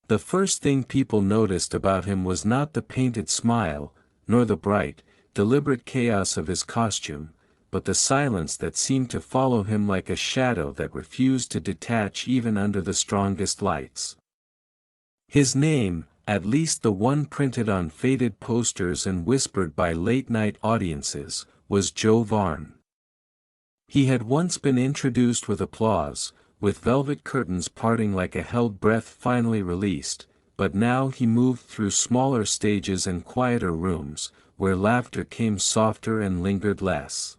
The first thing people noticed about him was not the painted smile, nor the bright, deliberate chaos of his costume, but the silence that seemed to follow him like a shadow that refused to detach even under the strongest lights. His name, at least the one printed on faded posters and whispered by late-night audiences, was Joe Varn. He had once been introduced with applause, with velvet curtains parting like a held breath finally released, but now he moved through smaller stages and quieter rooms, where laughter came softer and lingered less.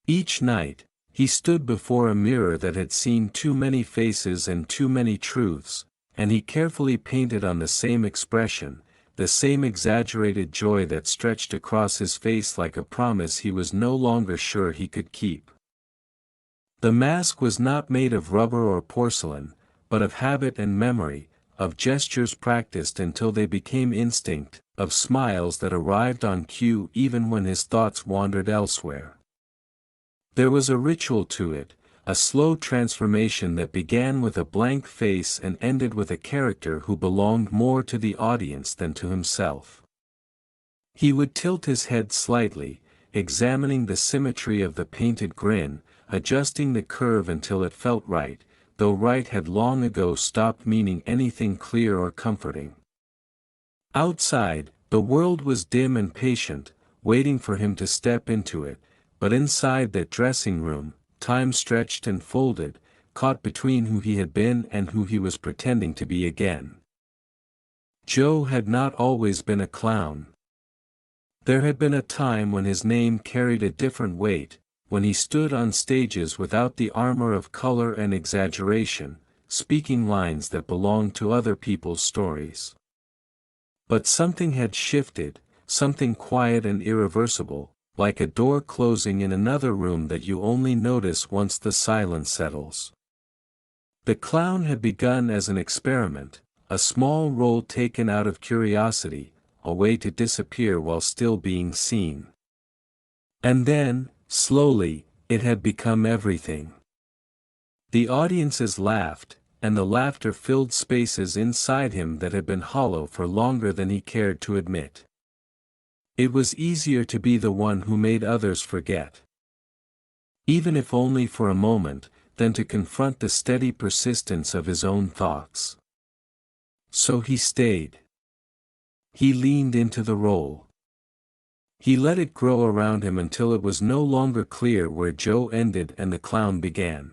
Each night, he stood before a mirror that had seen too many faces and too many truths, and he carefully painted on the same expression, the same exaggerated joy that stretched across his face like a promise he was no longer sure he could keep. The mask was not made of rubber or porcelain, but of habit and memory, of gestures practiced until they became instinct, of smiles that arrived on cue even when his thoughts wandered elsewhere. There was a ritual to it, a slow transformation that began with a blank face and ended with a character who belonged more to the audience than to himself. He would tilt his head slightly, examining the symmetry of the painted grin, adjusting the curve until it felt right, though right had long ago stopped meaning anything clear or comforting. Outside, the world was dim and patient, waiting for him to step into it, but inside that dressing room, time stretched and folded, caught between who he had been and who he was pretending to be again. Joe had not always been a clown. There had been a time when his name carried a different weight, when he stood on stages without the armor of color and exaggeration, speaking lines that belonged to other people's stories. But something had shifted, something quiet and irreversible, like a door closing in another room that you only notice once the silence settles. The clown had begun as an experiment, a small role taken out of curiosity, a way to disappear while still being seen. And then, slowly, it had become everything. The audiences laughed, and the laughter filled spaces inside him that had been hollow for longer than he cared to admit. It was easier to be the one who made others forget, even if only for a moment, than to confront the steady persistence of his own thoughts. So he stayed. He leaned into the role. He let it grow around him until it was no longer clear where Joe ended and the clown began.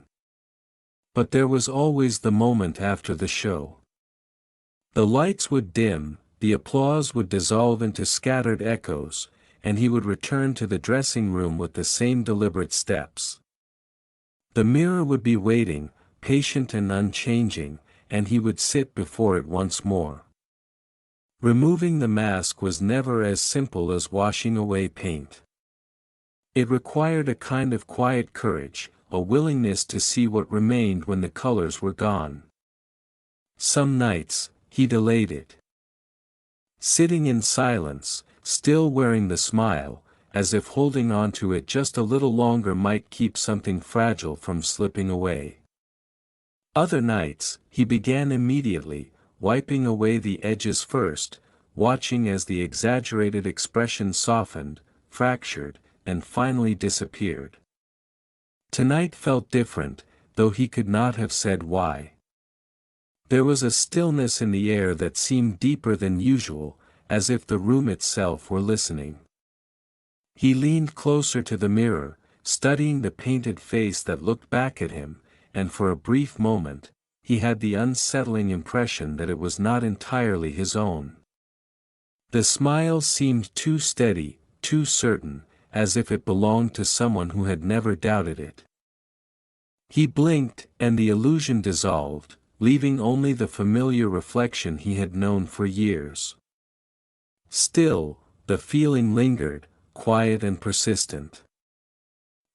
But there was always the moment after the show. The lights would dim, the applause would dissolve into scattered echoes, and he would return to the dressing room with the same deliberate steps. The mirror would be waiting, patient and unchanging, and he would sit before it once more. Removing the mask was never as simple as washing away paint. It required a kind of quiet courage, a willingness to see what remained when the colors were gone. Some nights, he delayed it. Sitting in silence, still wearing the smile, as if holding on to it just a little longer might keep something fragile from slipping away. Other nights, he began immediately, wiping away the edges first, watching as the exaggerated expression softened, fractured, and finally disappeared. Tonight felt different, though he could not have said why. There was a stillness in the air that seemed deeper than usual, as if the room itself were listening. He leaned closer to the mirror, studying the painted face that looked back at him, and for a brief moment, he had the unsettling impression that it was not entirely his own. The smile seemed too steady, too certain, as if it belonged to someone who had never doubted it. He blinked, and the illusion dissolved, leaving only the familiar reflection he had known for years. Still, the feeling lingered, quiet and persistent.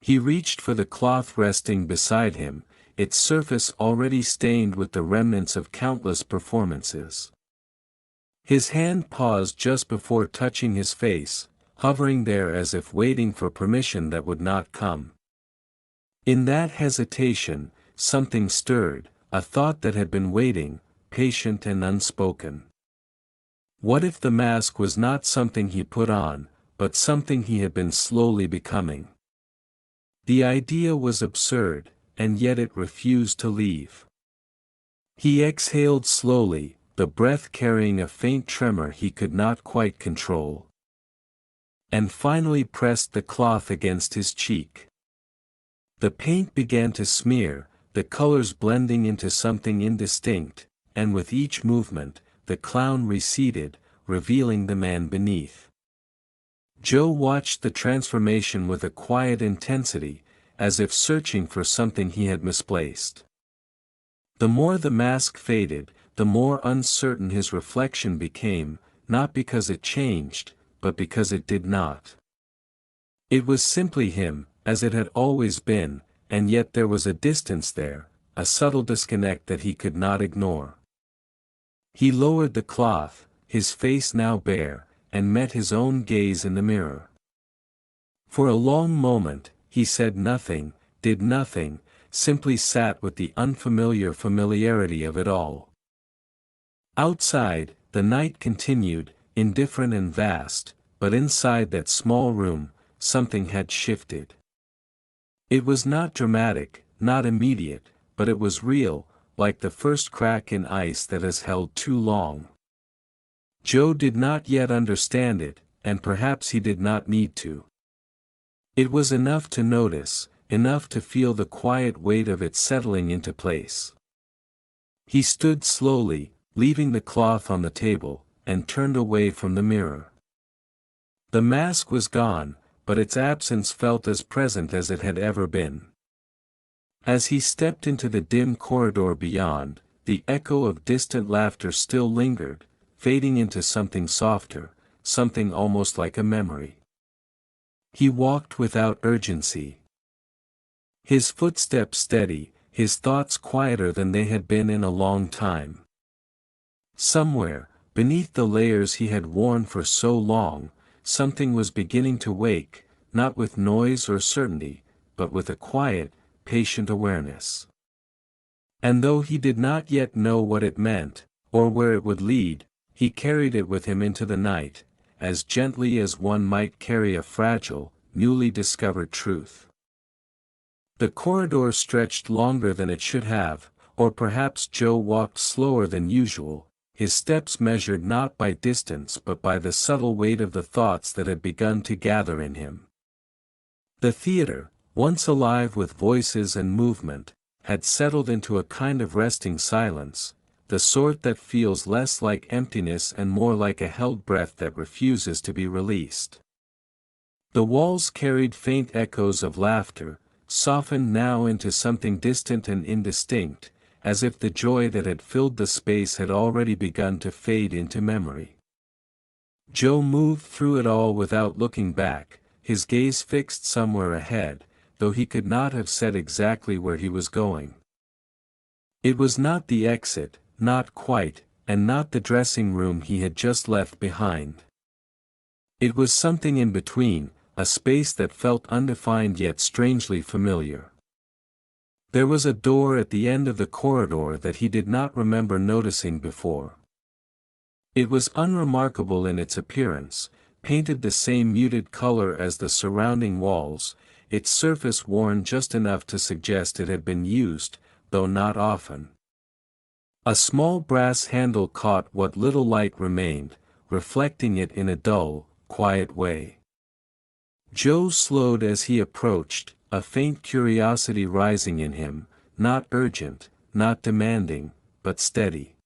He reached for the cloth resting beside him, its surface already stained with the remnants of countless performances. His hand paused just before touching his face, hovering there as if waiting for permission that would not come. In that hesitation, something stirred, a thought that had been waiting, patient and unspoken. What if the mask was not something he put on, but something he had been slowly becoming? The idea was absurd, and yet it refused to leave. He exhaled slowly, the breath carrying a faint tremor he could not quite control. And finally pressed the cloth against his cheek. The paint began to smear, the colors blending into something indistinct, and with each movement, the clown receded, revealing the man beneath. Joe watched the transformation with a quiet intensity, as if searching for something he had misplaced. The more the mask faded, the more uncertain his reflection became, not because it changed, but because it did not. It was simply him, as it had always been, and yet there was a distance there, a subtle disconnect that he could not ignore. He lowered the cloth, his face now bare, and met his own gaze in the mirror. For a long moment, he said nothing, did nothing, simply sat with the unfamiliar familiarity of it all. Outside, the night continued, indifferent and vast, but inside that small room, something had shifted. It was not dramatic, not immediate, but it was real, like the first crack in ice that has held too long. Joe did not yet understand it, and perhaps he did not need to. It was enough to notice, enough to feel the quiet weight of it settling into place. He stood slowly, leaving the cloth on the table, and turned away from the mirror. The mask was gone, but its absence felt as present as it had ever been. As he stepped into the dim corridor beyond, the echo of distant laughter still lingered, fading into something softer, something almost like a memory. He walked without urgency. His footsteps steady, his thoughts quieter than they had been in a long time. Somewhere, beneath the layers he had worn for so long, something was beginning to wake, not with noise or certainty, but with a quiet, patient awareness. And though he did not yet know what it meant, or where it would lead, he carried it with him into the night, as gently as one might carry a fragile, newly discovered truth. The corridor stretched longer than it should have, or perhaps Joe walked slower than usual, his steps measured not by distance but by the subtle weight of the thoughts that had begun to gather in him. The theater, once alive with voices and movement, had settled into a kind of resting silence, the sort that feels less like emptiness and more like a held breath that refuses to be released. The walls carried faint echoes of laughter, softened now into something distant and indistinct, as if the joy that had filled the space had already begun to fade into memory. Joe moved through it all without looking back, his gaze fixed somewhere ahead, though he could not have said exactly where he was going. It was not the exit, not quite, and not the dressing room he had just left behind. It was something in between, a space that felt undefined yet strangely familiar. There was a door at the end of the corridor that he did not remember noticing before. It was unremarkable in its appearance, painted the same muted color as the surrounding walls, its surface worn just enough to suggest it had been used, though not often. A small brass handle caught what little light remained, reflecting it in a dull, quiet way. Joe slowed as he approached, a faint curiosity rising in him, not urgent, not demanding, but steady.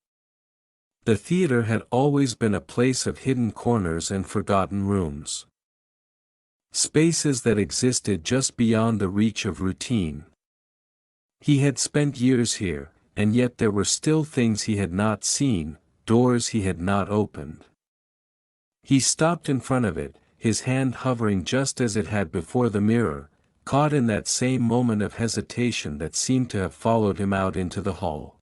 The theater had always been a place of hidden corners and forgotten rooms. Spaces that existed just beyond the reach of routine. He had spent years here, and yet there were still things he had not seen, doors he had not opened. He stopped in front of it, his hand hovering just as it had before the mirror, caught in that same moment of hesitation that seemed to have followed him out into the hall.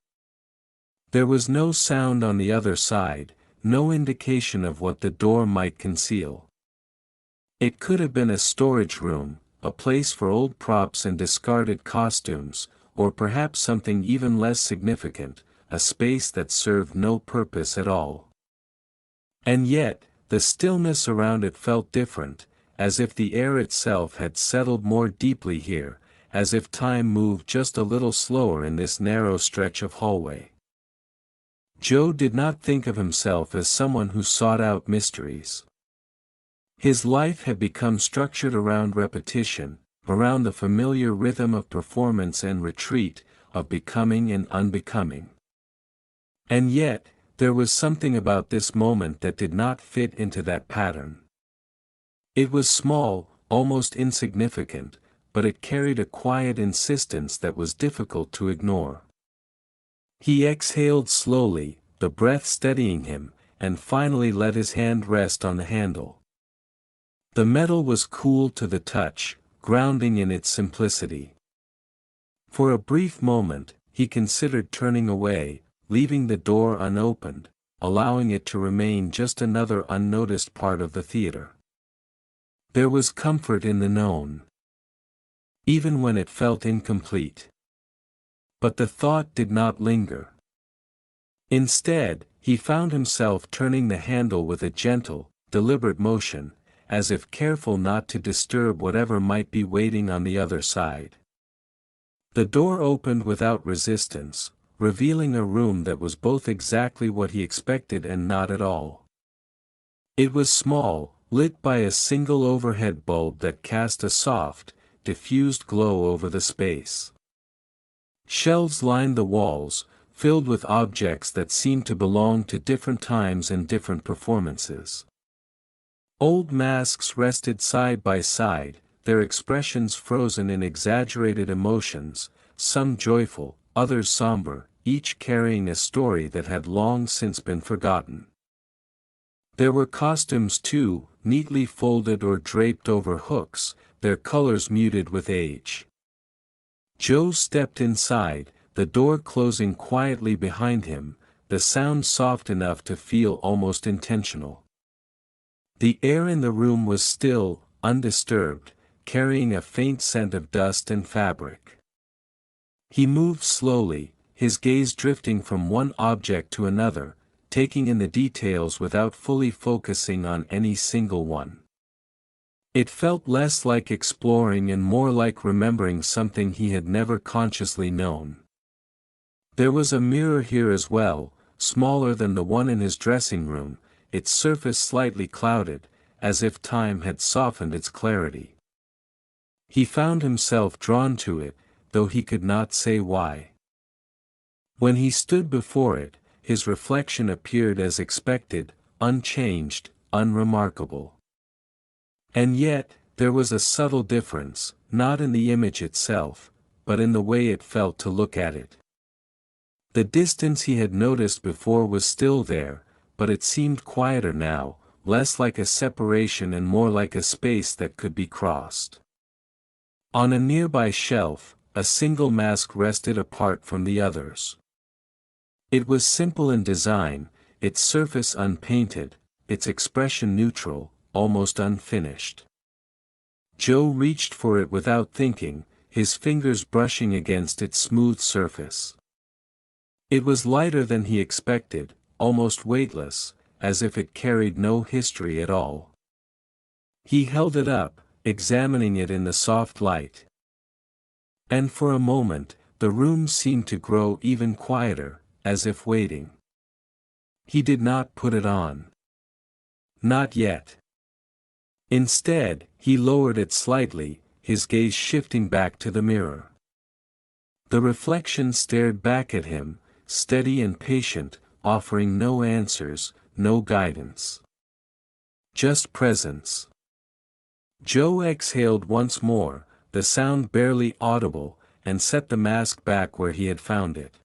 There was no sound on the other side, no indication of what the door might conceal. It could have been a storage room, a place for old props and discarded costumes, or perhaps something even less significant, a space that served no purpose at all. And yet, the stillness around it felt different, as if the air itself had settled more deeply here, as if time moved just a little slower in this narrow stretch of hallway. Joe did not think of himself as someone who sought out mysteries. His life had become structured around repetition, around the familiar rhythm of performance and retreat, of becoming and unbecoming. And yet, there was something about this moment that did not fit into that pattern. It was small, almost insignificant, but it carried a quiet insistence that was difficult to ignore. He exhaled slowly, the breath steadying him, and finally let his hand rest on the handle. The metal was cool to the touch, grounding in its simplicity. For a brief moment, he considered turning away, leaving the door unopened, allowing it to remain just another unnoticed part of the theater. There was comfort in the known, even when it felt incomplete. But the thought did not linger. Instead, he found himself turning the handle with a gentle, deliberate motion, as if careful not to disturb whatever might be waiting on the other side. The door opened without resistance, revealing a room that was both exactly what he expected and not at all. It was small, lit by a single overhead bulb that cast a soft, diffused glow over the space. Shelves lined the walls, filled with objects that seemed to belong to different times and different performances. Old masks rested side by side, their expressions frozen in exaggerated emotions, some joyful, others somber, each carrying a story that had long since been forgotten. There were costumes too, neatly folded or draped over hooks, their colors muted with age. Joe stepped inside, the door closing quietly behind him, the sound soft enough to feel almost intentional. The air in the room was still, undisturbed, carrying a faint scent of dust and fabric. He moved slowly, his gaze drifting from one object to another, taking in the details without fully focusing on any single one. It felt less like exploring and more like remembering something he had never consciously known. There was a mirror here as well, smaller than the one in his dressing room, its surface slightly clouded, as if time had softened its clarity. He found himself drawn to it, though he could not say why. When he stood before it, his reflection appeared as expected, unchanged, unremarkable. And yet, there was a subtle difference, not in the image itself, but in the way it felt to look at it. The distance he had noticed before was still there, but it seemed quieter now, less like a separation and more like a space that could be crossed. On a nearby shelf, a single mask rested apart from the others. It was simple in design, its surface unpainted, its expression neutral, almost unfinished. Joe reached for it without thinking, his fingers brushing against its smooth surface. It was lighter than he expected, almost weightless, as if it carried no history at all. He held it up, examining it in the soft light. And for a moment, the room seemed to grow even quieter, as if waiting. He did not put it on. Not yet. Instead, he lowered it slightly, his gaze shifting back to the mirror. The reflection stared back at him, steady and patient, offering no answers, no guidance. Just presence. Joe exhaled once more, the sound barely audible, and set the mask back where he had found it.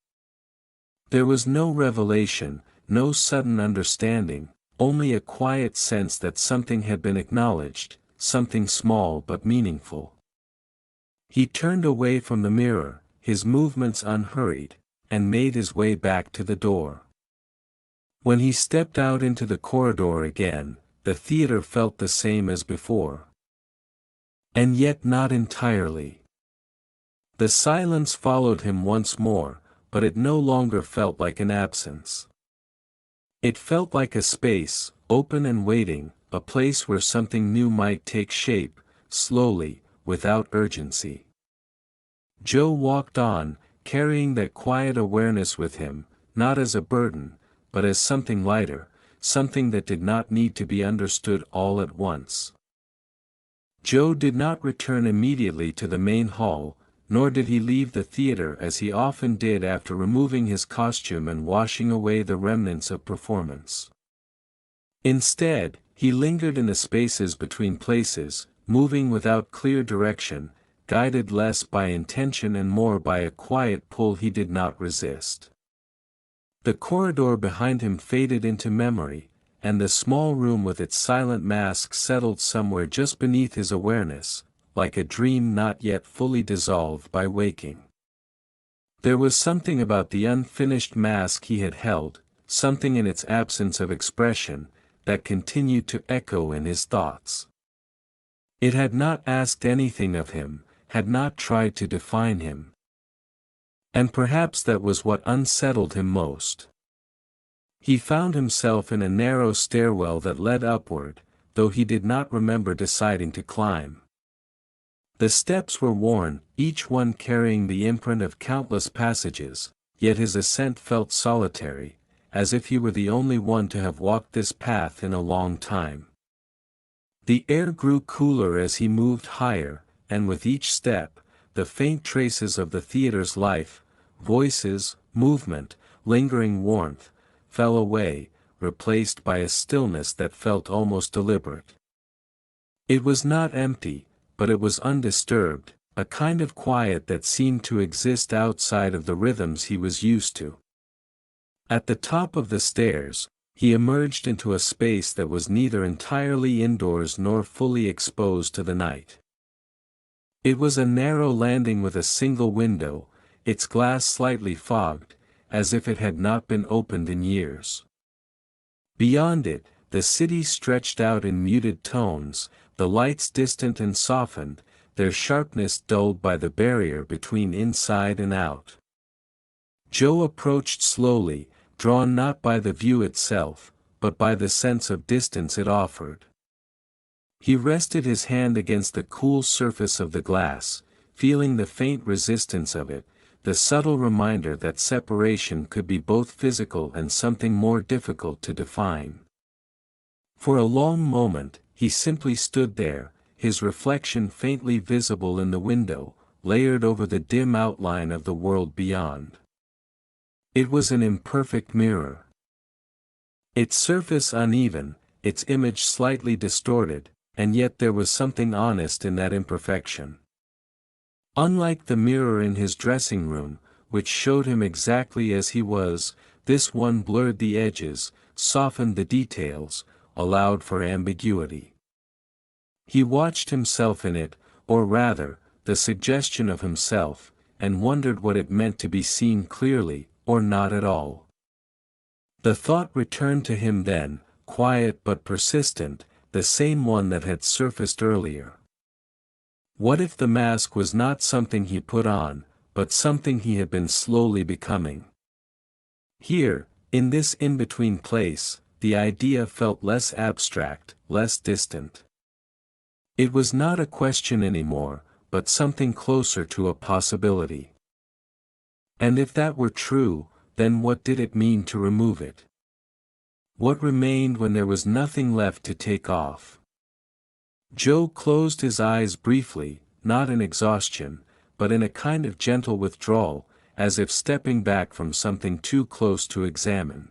There was no revelation, no sudden understanding, only a quiet sense that something had been acknowledged, something small but meaningful. He turned away from the mirror, his movements unhurried, and made his way back to the door. When he stepped out into the corridor again, the theater felt the same as before. And yet not entirely. The silence followed him once more, but it no longer felt like an absence. It felt like a space, open and waiting, a place where something new might take shape, slowly, without urgency. Joe walked on, carrying that quiet awareness with him, not as a burden, but as something lighter, something that did not need to be understood all at once. Joe did not return immediately to the main hall, nor did he leave the theater as he often did after removing his costume and washing away the remnants of performance. Instead, he lingered in the spaces between places, moving without clear direction, guided less by intention and more by a quiet pull he did not resist. The corridor behind him faded into memory, and the small room with its silent mask settled somewhere just beneath his awareness, like a dream not yet fully dissolved by waking. There was something about the unfinished mask he had held, something in its absence of expression, that continued to echo in his thoughts. It had not asked anything of him, had not tried to define him. And perhaps that was what unsettled him most. He found himself in a narrow stairwell that led upward, though he did not remember deciding to climb. The steps were worn, each one carrying the imprint of countless passages, yet his ascent felt solitary, as if he were the only one to have walked this path in a long time. The air grew cooler as he moved higher, and with each step, the faint traces of the theater's life, voices, movement, lingering warmth, fell away, replaced by a stillness that felt almost deliberate. It was not empty, but it was undisturbed, a kind of quiet that seemed to exist outside of the rhythms he was used to. At the top of the stairs, he emerged into a space that was neither entirely indoors nor fully exposed to the night. It was a narrow landing with a single window, its glass slightly fogged, as if it had not been opened in years. Beyond it, the city stretched out in muted tones, the lights distant and softened, their sharpness dulled by the barrier between inside and out. Joe approached slowly, drawn not by the view itself, but by the sense of distance it offered. He rested his hand against the cool surface of the glass, feeling the faint resistance of it, the subtle reminder that separation could be both physical and something more difficult to define. For a long moment, he simply stood there, his reflection faintly visible in the window, layered over the dim outline of the world beyond. It was an imperfect mirror. Its surface uneven, its image slightly distorted, and yet there was something honest in that imperfection. Unlike the mirror in his dressing room, which showed him exactly as he was, this one blurred the edges, softened the details, allowed for ambiguity. He watched himself in it, or rather, the suggestion of himself, and wondered what it meant to be seen clearly, or not at all. The thought returned to him then, quiet but persistent, the same one that had surfaced earlier. What if the mask was not something he put on, but something he had been slowly becoming? Here, in this in-between place, the idea felt less abstract, less distant. It was not a question anymore, but something closer to a possibility. And if that were true, then what did it mean to remove it? What remained when there was nothing left to take off? Joe closed his eyes briefly, not in exhaustion, but in a kind of gentle withdrawal, as if stepping back from something too close to examine.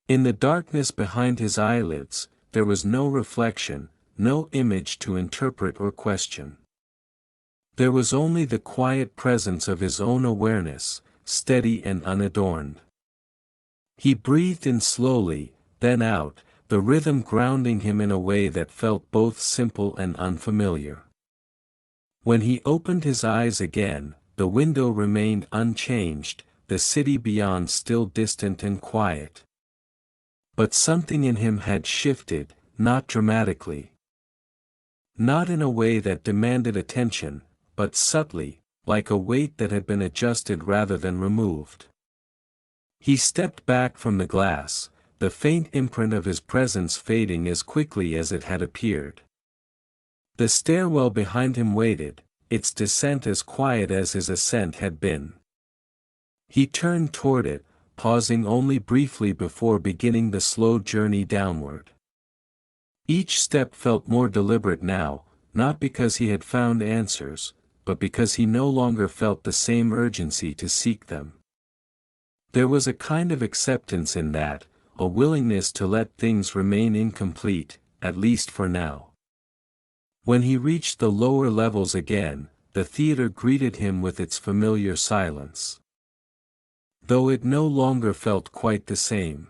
In the darkness behind his eyelids, there was no reflection, no image to interpret or question. There was only the quiet presence of his own awareness, steady and unadorned. He breathed in slowly, then out, the rhythm grounding him in a way that felt both simple and unfamiliar. When he opened his eyes again, the window remained unchanged, the city beyond still distant and quiet. But something in him had shifted, not dramatically. Not in a way that demanded attention, but subtly, like a weight that had been adjusted rather than removed. He stepped back from the glass, the faint imprint of his presence fading as quickly as it had appeared. The stairwell behind him waited, its descent as quiet as his ascent had been. He turned toward it, pausing only briefly before beginning the slow journey downward. Each step felt more deliberate now, not because he had found answers, but because he no longer felt the same urgency to seek them. There was a kind of acceptance in that, a willingness to let things remain incomplete, at least for now. When he reached the lower levels again, the theater greeted him with its familiar silence. Though it no longer felt quite the same.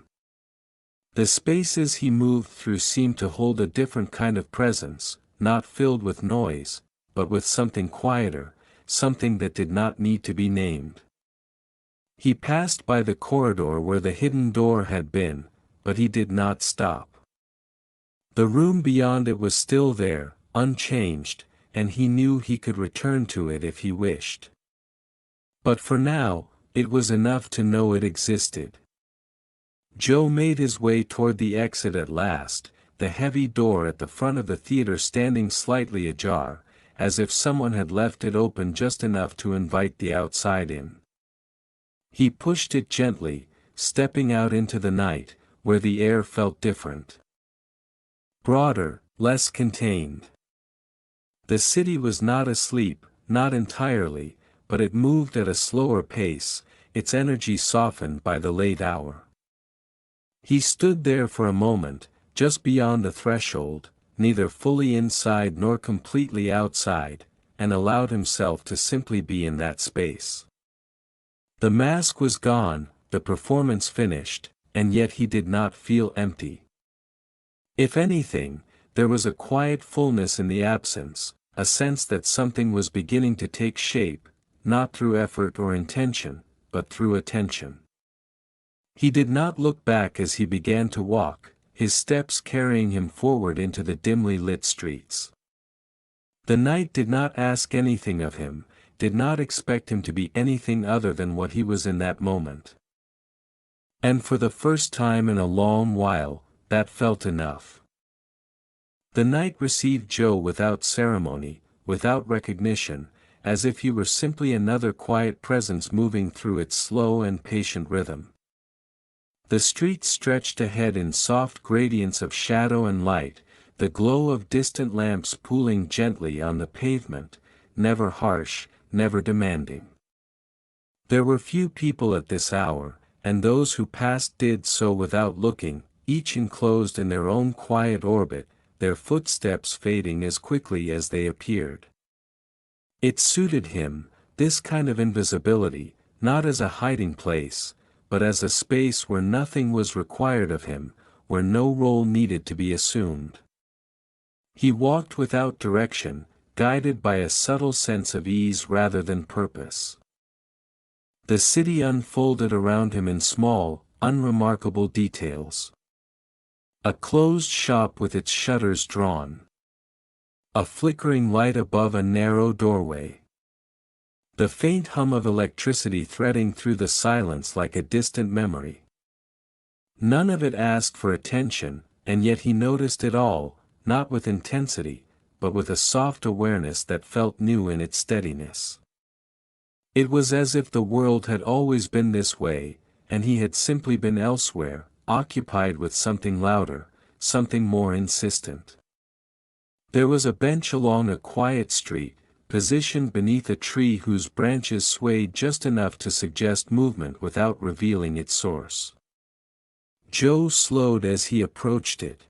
The spaces he moved through seemed to hold a different kind of presence, not filled with noise, but with something quieter, something that did not need to be named. He passed by the corridor where the hidden door had been, but he did not stop. The room beyond it was still there, unchanged, and he knew he could return to it if he wished. But for now, it was enough to know it existed. Joe made his way toward the exit at last, the heavy door at the front of the theater standing slightly ajar, as if someone had left it open just enough to invite the outside in. He pushed it gently, stepping out into the night, where the air felt different. Broader, less contained. The city was not asleep, not entirely, but it moved at a slower pace, its energy softened by the late hour. He stood there for a moment, just beyond the threshold, neither fully inside nor completely outside, and allowed himself to simply be in that space. The mask was gone, the performance finished, and yet he did not feel empty. If anything, there was a quiet fullness in the absence, a sense that something was beginning to take shape, not through effort or intention, but through attention. He did not look back as he began to walk, his steps carrying him forward into the dimly lit streets. The night did not ask anything of him, did not expect him to be anything other than what he was in that moment. And for the first time in a long while, that felt enough. The night received Joe without ceremony, without recognition, as if he were simply another quiet presence moving through its slow and patient rhythm. The street stretched ahead in soft gradients of shadow and light, the glow of distant lamps pooling gently on the pavement, never harsh, never demanding. There were few people at this hour, and those who passed did so without looking, each enclosed in their own quiet orbit, their footsteps fading as quickly as they appeared. It suited him, this kind of invisibility, not as a hiding place, but as a space where nothing was required of him, where no role needed to be assumed. He walked without direction, guided by a subtle sense of ease rather than purpose. The city unfolded around him in small, unremarkable details. A closed shop with its shutters drawn. A flickering light above a narrow doorway. The faint hum of electricity threading through the silence like a distant memory. None of it asked for attention, and yet he noticed it all, not with intensity, but with a soft awareness that felt new in its steadiness. It was as if the world had always been this way, and he had simply been elsewhere, occupied with something louder, something more insistent. There was a bench along a quiet street, positioned beneath a tree whose branches swayed just enough to suggest movement without revealing its source. Joe slowed as he approached it.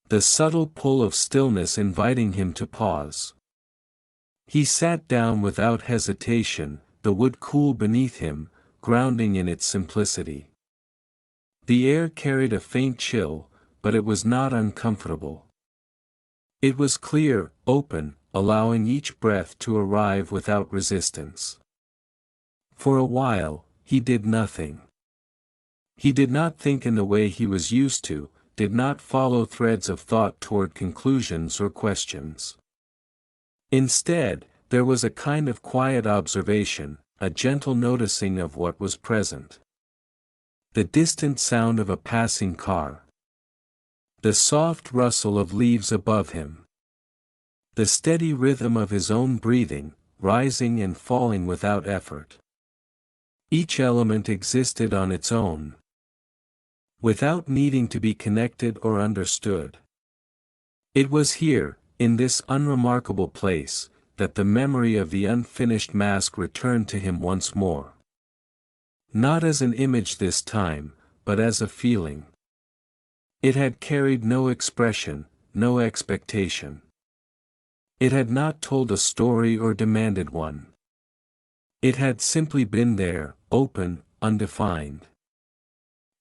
The subtle pull of stillness inviting him to pause. He sat down without hesitation, the wood cool beneath him, grounding in its simplicity. The air carried a faint chill, but it was not uncomfortable. It was clear, open, allowing each breath to arrive without resistance. For a while, he did nothing. He did not think in the way he was used to, did not follow threads of thought toward conclusions or questions. Instead, There was a kind of quiet observation, a gentle noticing of what was present. The distant sound of a passing car. The soft rustle of leaves above him. The steady rhythm of his own breathing, rising and falling without effort. Each element existed on its own, without needing to be connected or understood. It was here, in this unremarkable place, that the memory of the unfinished mask returned to him once more. Not as an image this time, but as a feeling. It had carried no expression, no expectation. It had not told a story or demanded one. It had simply been there, open, undefined.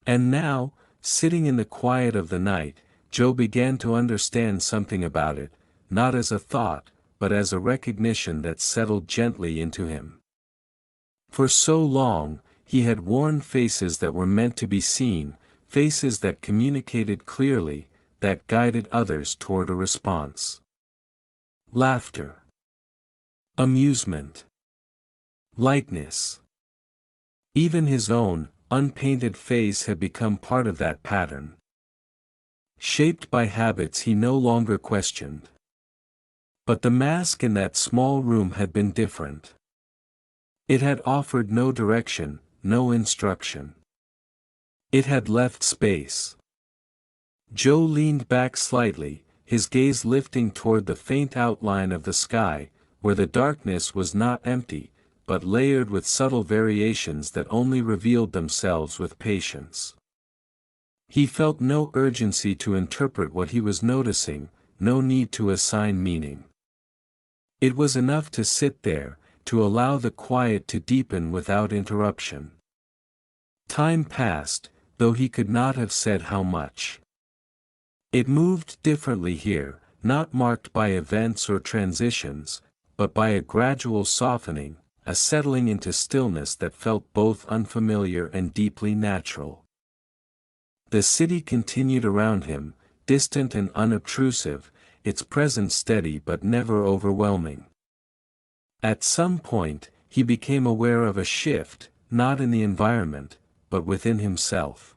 And now, sitting in the quiet of the night, Joe began to understand something about it, not as a thought, but as a recognition that settled gently into him. For so long, he had worn faces that were meant to be seen, faces that communicated clearly, that guided others toward a response. Laughter. Amusement. Lightness. Even his own, unpainted face had become part of that pattern. Shaped by habits he no longer questioned. But the mask in that small room had been different. It had offered no direction, no instruction. It had left space. Joe leaned back slightly, his gaze lifting toward the faint outline of the sky, where the darkness was not empty, but layered with subtle variations that only revealed themselves with patience. He felt no urgency to interpret what he was noticing, no need to assign meaning. It was enough to sit there, to allow the quiet to deepen without interruption. Time passed, though he could not have said how much. It moved differently here, not marked by events or transitions, but by a gradual softening, a settling into stillness that felt both unfamiliar and deeply natural. The city continued around him, distant and unobtrusive, its presence steady but never overwhelming. At some point, he became aware of a shift, not in the environment, but within himself.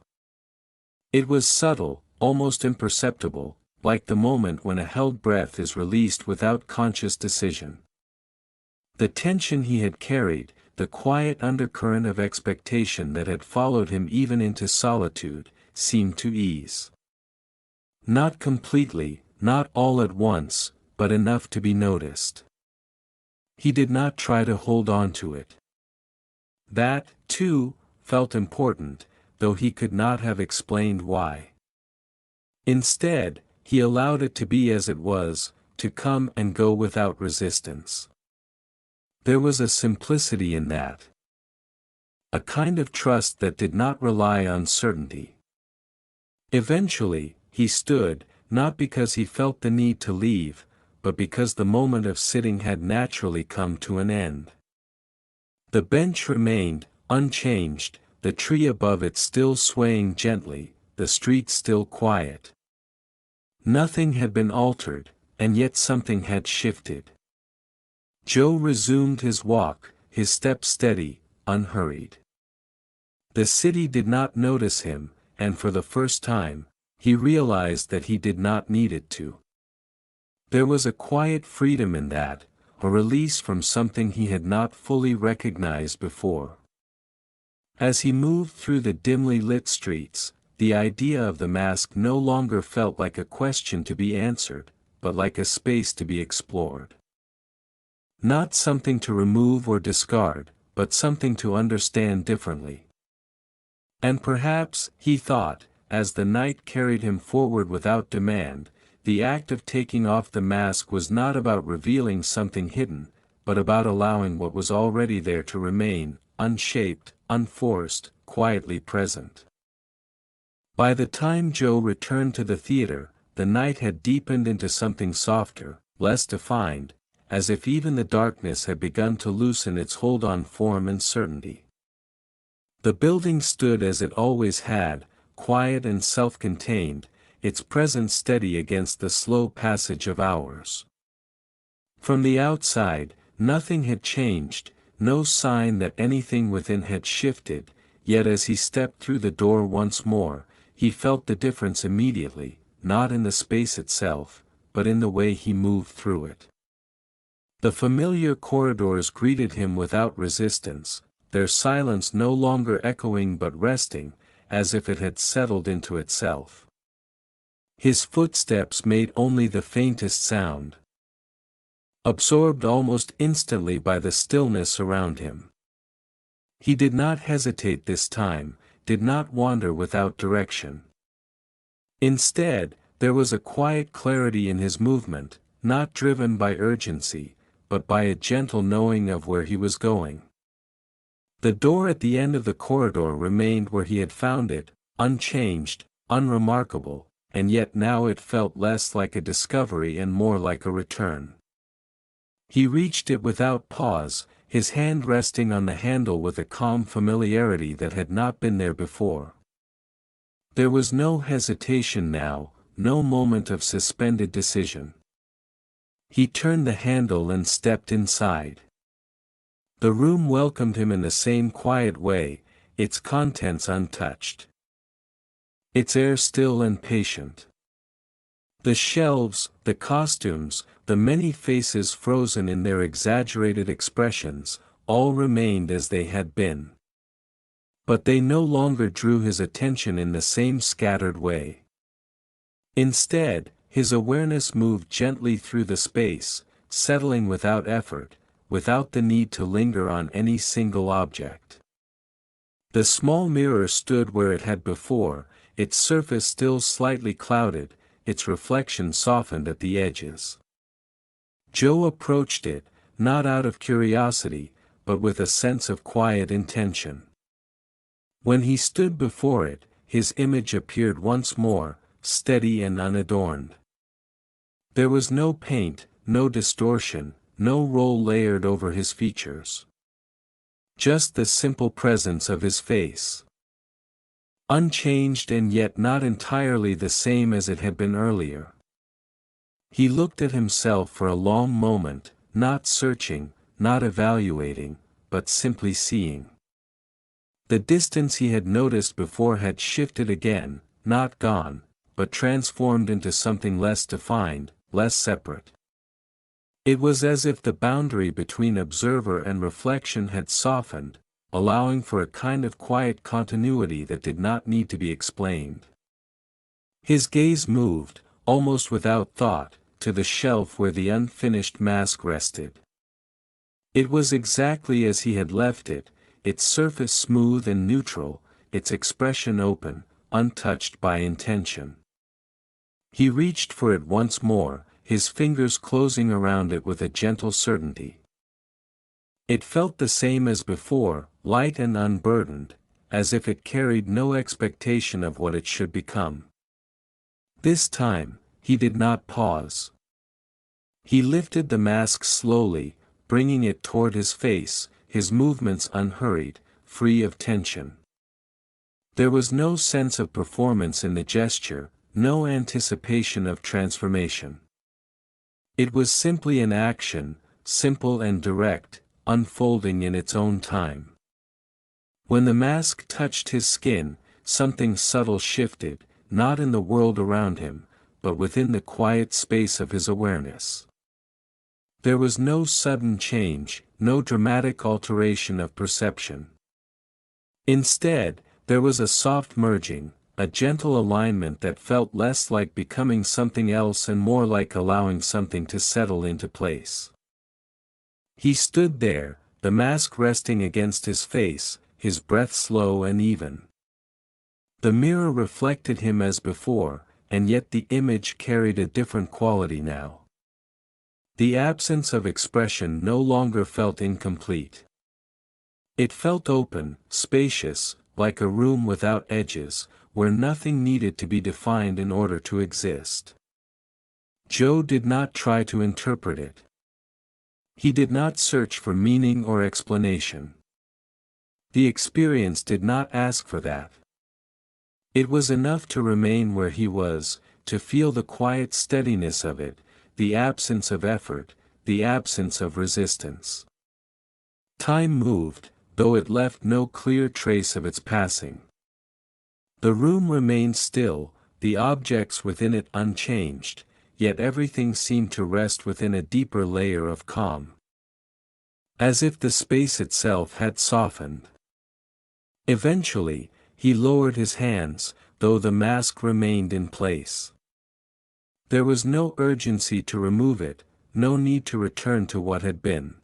It was subtle, almost imperceptible, like the moment when a held breath is released without conscious decision. The tension he had carried, the quiet undercurrent of expectation that had followed him even into solitude, seemed to ease. Not completely, not all at once, but enough to be noticed. He did not try to hold on to it. That, too, felt important, though he could not have explained why. Instead, he allowed it to be as it was, to come and go without resistance. There was a simplicity in that. A kind of trust that did not rely on certainty. Eventually, he stood, not because he felt the need to leave, but because the moment of sitting had naturally come to an end. The bench remained, unchanged, the tree above it still swaying gently, the street still quiet. Nothing had been altered, and yet something had shifted. Joe resumed his walk, his step steady, unhurried. The city did not notice him, and for the first time, he realized that he did not need it to. There was a quiet freedom in that, a release from something he had not fully recognized before. As he moved through the dimly lit streets, the idea of the mask no longer felt like a question to be answered, but like a space to be explored. Not something to remove or discard, but something to understand differently. And perhaps, he thought, as the night carried him forward without demand, the act of taking off the mask was not about revealing something hidden, but about allowing what was already there to remain, unshaped, unforced, quietly present. By the time Joe returned to the theater, the night had deepened into something softer, less defined, as if even the darkness had begun to loosen its hold on form and certainty. The building stood as it always had, quiet and self-contained, its presence steady against the slow passage of hours. From the outside, Nothing had changed, no sign that anything within had shifted, yet as he stepped through the door once more, he felt the difference immediately, not in the space itself, but in the way he moved through it. The familiar corridors greeted him without resistance, their silence no longer echoing but resting, as if it had settled into itself. His footsteps made only the faintest sound, absorbed almost instantly by the stillness around him. He did not hesitate this time, did not wander without direction. Instead, there was a quiet clarity in his movement, not driven by urgency, but by a gentle knowing of where he was going. The door at the end of the corridor remained where he had found it, unchanged, unremarkable, and yet now it felt less like a discovery and more like a return. He reached it without pause, his hand resting on the handle with a calm familiarity that had not been there before. There was no hesitation now, no moment of suspended decision. He turned the handle and stepped inside. The room welcomed him in the same quiet way, its contents untouched, its air still and patient. The shelves, the costumes, the many faces frozen in their exaggerated expressions, all remained as they had been. But they no longer drew his attention in the same scattered way. Instead, his awareness moved gently through the space, settling without effort, without the need to linger on any single object. The small mirror stood where it had before, its surface still slightly clouded, its reflection softened at the edges. Joe approached it, not out of curiosity, but with a sense of quiet intention. When he stood before it, his image appeared once more, steady and unadorned. There was no paint, no distortion, no roll layered over his features. Just the simple presence of his face. Unchanged and yet not entirely the same as it had been earlier. He looked at himself for a long moment, not searching, not evaluating, but simply seeing. The distance he had noticed before had shifted again, not gone, but transformed into something less defined, less separate. It was as if the boundary between observer and reflection had softened, allowing for a kind of quiet continuity that did not need to be explained. His gaze moved, almost without thought, to the shelf where the unfinished mask rested. It was exactly as he had left it, its surface smooth and neutral, its expression open, untouched by intention. He reached for it once more, his fingers closing around it with a gentle certainty. It felt the same as before, light and unburdened, as if it carried no expectation of what it should become. This time, he did not pause. He lifted the mask slowly, bringing it toward his face, his movements unhurried, free of tension. There was no sense of performance in the gesture, no anticipation of transformation. It was simply an action, simple and direct, unfolding in its own time. When the mask touched his skin, something subtle shifted, not in the world around him, but within the quiet space of his awareness. There was no sudden change, no dramatic alteration of perception. Instead, there was a soft merging, a gentle alignment that felt less like becoming something else and more like allowing something to settle into place. He stood there, the mask resting against his face, his breath slow and even. The mirror reflected him as before, and yet the image carried a different quality now. The absence of expression no longer felt incomplete. It felt open, spacious, like a room without edges, where nothing needed to be defined in order to exist. Joe did not try to interpret it. He did not search for meaning or explanation. The experience did not ask for that. It was enough to remain where he was, to feel the quiet steadiness of it, the absence of effort, the absence of resistance. Time moved, though it left no clear trace of its passing. The room remained still, the objects within it unchanged, yet everything seemed to rest within a deeper layer of calm. As if the space itself had softened. Eventually, he lowered his hands, though the mask remained in place. There was no urgency to remove it, no need to return to what had been.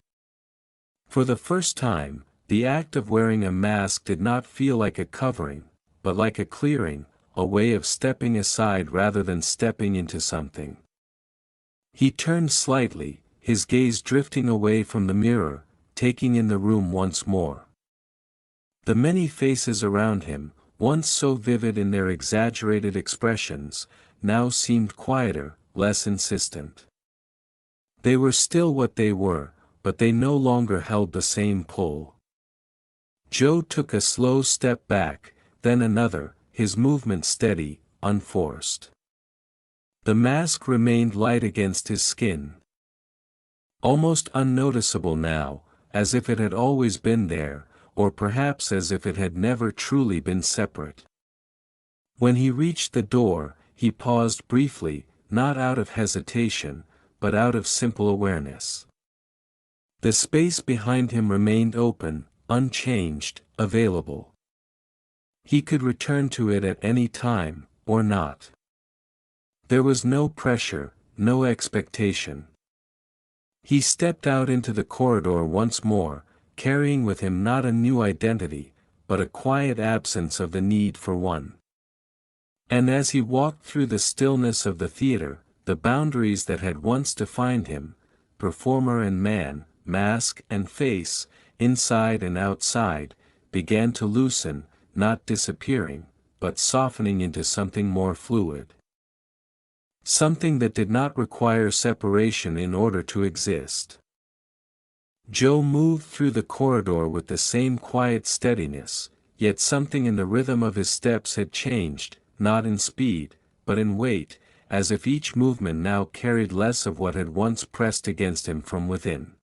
For the first time, the act of wearing a mask did not feel like a covering, but like a clearing, a way of stepping aside rather than stepping into something. He turned slightly, his gaze drifting away from the mirror, taking in the room once more. The many faces around him, once so vivid in their exaggerated expressions, now seemed quieter, less insistent. They were still what they were, but they no longer held the same pull. Joe took a slow step back, then another, his movement steady, unforced. The mask remained light against his skin. Almost unnoticeable now, as if it had always been there, or perhaps as if it had never truly been separate. When he reached the door, he paused briefly, not out of hesitation, but out of simple awareness. The space behind him remained open, unchanged, available. He could return to it at any time, or not. There was no pressure, no expectation. He stepped out into the corridor once more, carrying with him not a new identity, but a quiet absence of the need for one. And as he walked through the stillness of the theater, the boundaries that had once defined him, performer and man, mask and face, inside and outside, began to loosen, not disappearing, but softening into something more fluid. Something that did not require separation in order to exist. Joe moved through the corridor with the same quiet steadiness, yet something in the rhythm of his steps had changed, not in speed, but in weight, as if each movement now carried less of what had once pressed against him from within.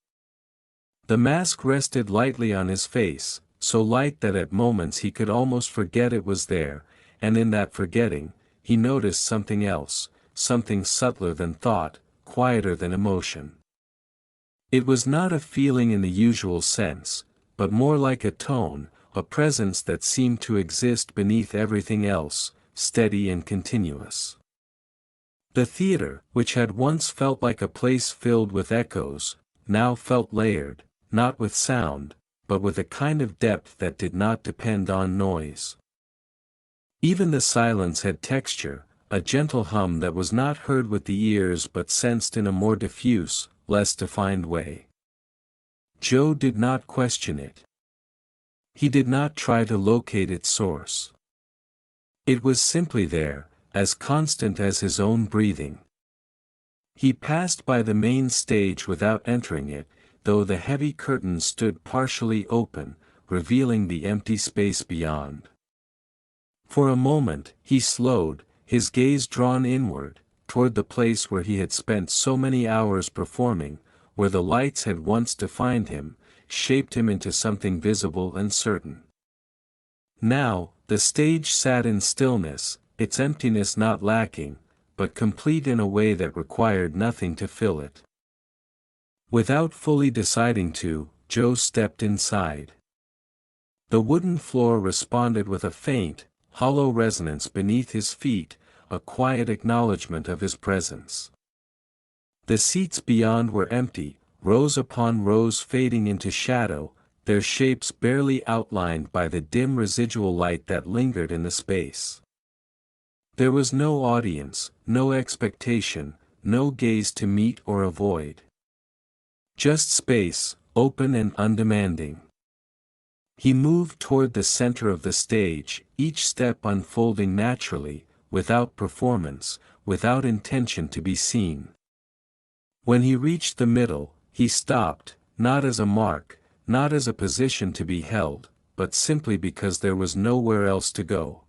The mask rested lightly on his face, so light that at moments he could almost forget it was there, and in that forgetting, he noticed something else, something subtler than thought, quieter than emotion. It was not a feeling in the usual sense, but more like a tone, a presence that seemed to exist beneath everything else, steady and continuous. The theater, which had once felt like a place filled with echoes, now felt layered, not with sound, but with a kind of depth that did not depend on noise. Even the silence had texture, a gentle hum that was not heard with the ears but sensed in a more diffuse, less defined way. Joe did not question it. He did not try to locate its source. It was simply there, as constant as his own breathing. He passed by the main stage without entering it, though the heavy curtains stood partially open, revealing the empty space beyond. For a moment, he slowed, his gaze drawn inward, toward the place where he had spent so many hours performing, where the lights had once defined him, shaped him into something visible and certain. Now, the stage sat in stillness, its emptiness not lacking, but complete in a way that required nothing to fill it. Without fully deciding to, Joe stepped inside. The wooden floor responded with a faint, hollow resonance beneath his feet, a quiet acknowledgement of his presence. The seats beyond were empty, rows upon rows fading into shadow, their shapes barely outlined by the dim residual light that lingered in the space. There was no audience, no expectation, no gaze to meet or avoid. Just space, open and undemanding. He moved toward the center of the stage, each step unfolding naturally, without performance, without intention to be seen. When he reached the middle, he stopped, not as a mark, not as a position to be held, but simply because there was nowhere else to go.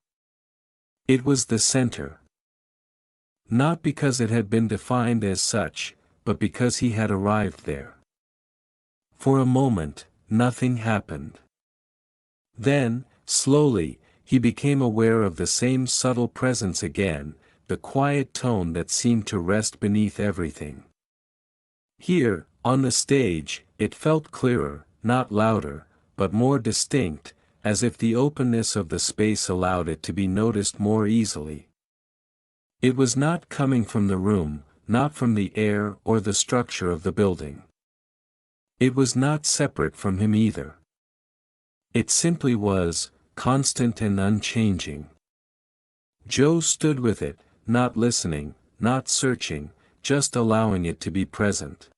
It was the center. Not because it had been defined as such, but because he had arrived there. For a moment, nothing happened. Then, slowly, he became aware of the same subtle presence again, the quiet tone that seemed to rest beneath everything. Here, on the stage, it felt clearer, not louder, but more distinct, as if the openness of the space allowed it to be noticed more easily. It was not coming from the room, not from the air or the structure of the building. It was not separate from him either. It simply was, constant and unchanging. Joe stood with it, not listening, not searching, just allowing it to be present.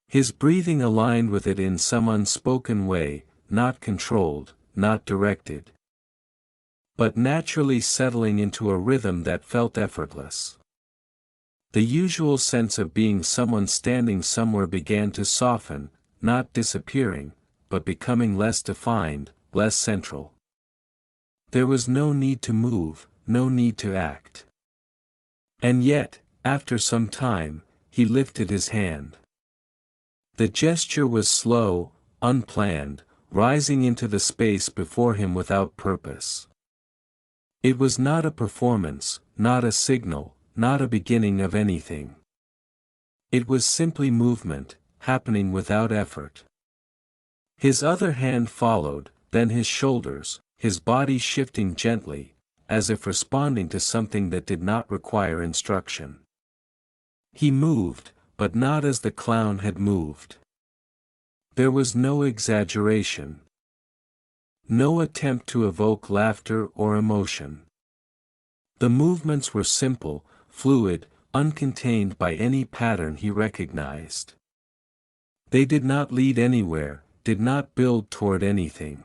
His breathing aligned with it in some unspoken way, not controlled, not directed, but naturally settling into a rhythm that felt effortless. The usual sense of being someone standing somewhere began to soften, not disappearing, but becoming less defined, less central. There was no need to move, no need to act. And yet, after some time, he lifted his hand. The gesture was slow, unplanned, rising into the space before him without purpose. It was not a performance, not a signal, not a beginning of anything. It was simply movement, happening without effort. His other hand followed, then his shoulders, his body shifting gently, as if responding to something that did not require instruction. He moved, but not as the clown had moved. There was no exaggeration. No attempt to evoke laughter or emotion. The movements were simple, fluid, uncontained by any pattern he recognized. They did not lead anywhere, did not build toward anything.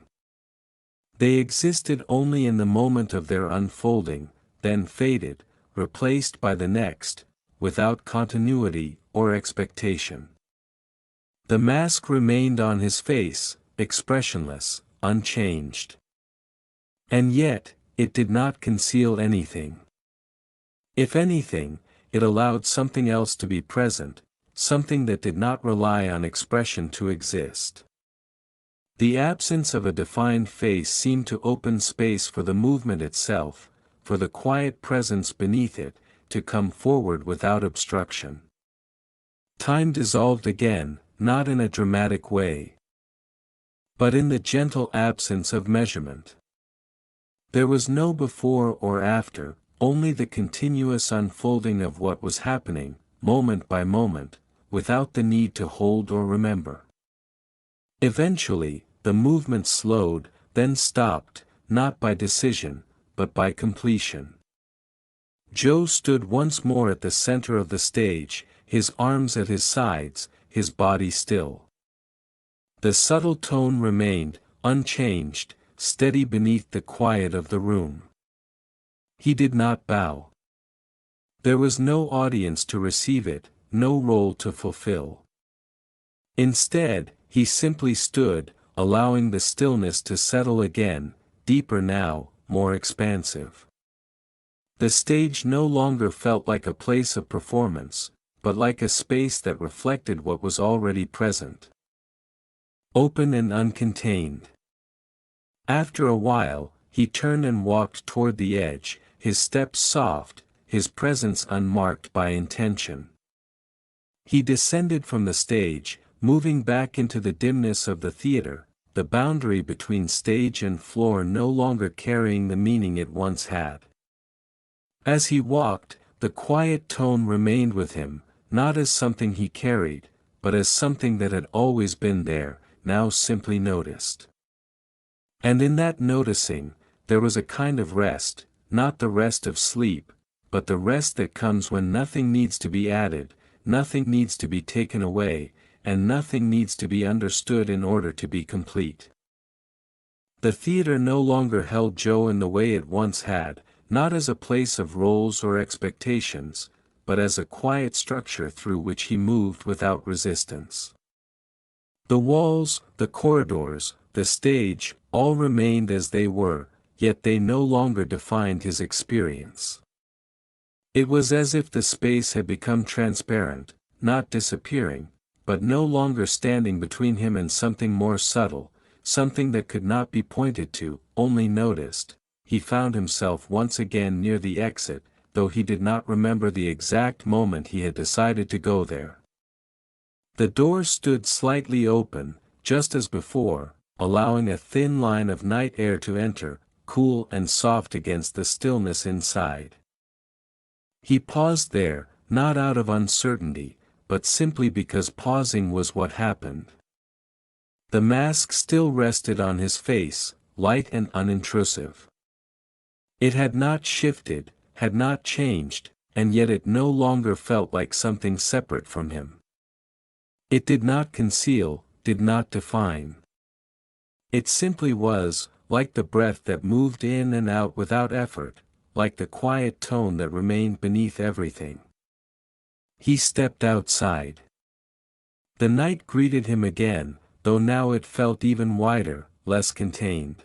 They existed only in the moment of their unfolding, then faded, replaced by the next, without continuity or expectation. The mask remained on his face, expressionless, unchanged. And yet, it did not conceal anything. If anything, it allowed something else to be present, something that did not rely on expression to exist. The absence of a defined face seemed to open space for the movement itself, for the quiet presence beneath it, to come forward without obstruction. Time dissolved again, not in a dramatic way, but in the gentle absence of measurement. There was no before or after, only the continuous unfolding of what was happening, moment by moment, without the need to hold or remember. Eventually, the movement slowed, then stopped, not by decision, but by completion. Joe stood once more at the center of the stage, his arms at his sides, his body still. The subtle tone remained, unchanged, steady beneath the quiet of the room. He did not bow. There was no audience to receive it, no role to fulfill. Instead, he simply stood, allowing the stillness to settle again, deeper now, more expansive. The stage no longer felt like a place of performance, but like a space that reflected what was already present. Open and uncontained. After a while, he turned and walked toward the edge, his steps soft, his presence unmarked by intention. He descended from the stage, moving back into the dimness of the theater, the boundary between stage and floor no longer carrying the meaning it once had. As he walked, the quiet tone remained with him, not as something he carried, but as something that had always been there, now simply noticed. And in that noticing, there was a kind of rest, not the rest of sleep, but the rest that comes when nothing needs to be added, nothing needs to be taken away, and nothing needs to be understood in order to be complete. The theater no longer held Joe in the way it once had, not as a place of roles or expectations, but as a quiet structure through which he moved without resistance. The walls, the corridors, the stage, all remained as they were, yet they no longer defined his experience. It was as if the space had become transparent, not disappearing, but no longer standing between him and something more subtle, something that could not be pointed to, only noticed. He found himself once again near the exit, though he did not remember the exact moment he had decided to go there. The door stood slightly open, just as before, allowing a thin line of night air to enter, cool and soft against the stillness inside. He paused there, not out of uncertainty, but simply because pausing was what happened. The mask still rested on his face, light and unintrusive. It had not shifted, had not changed, and yet it no longer felt like something separate from him. It did not conceal, did not define. It simply was, like the breath that moved in and out without effort, like the quiet tone that remained beneath everything. He stepped outside. The night greeted him again, though now it felt even wider, less contained.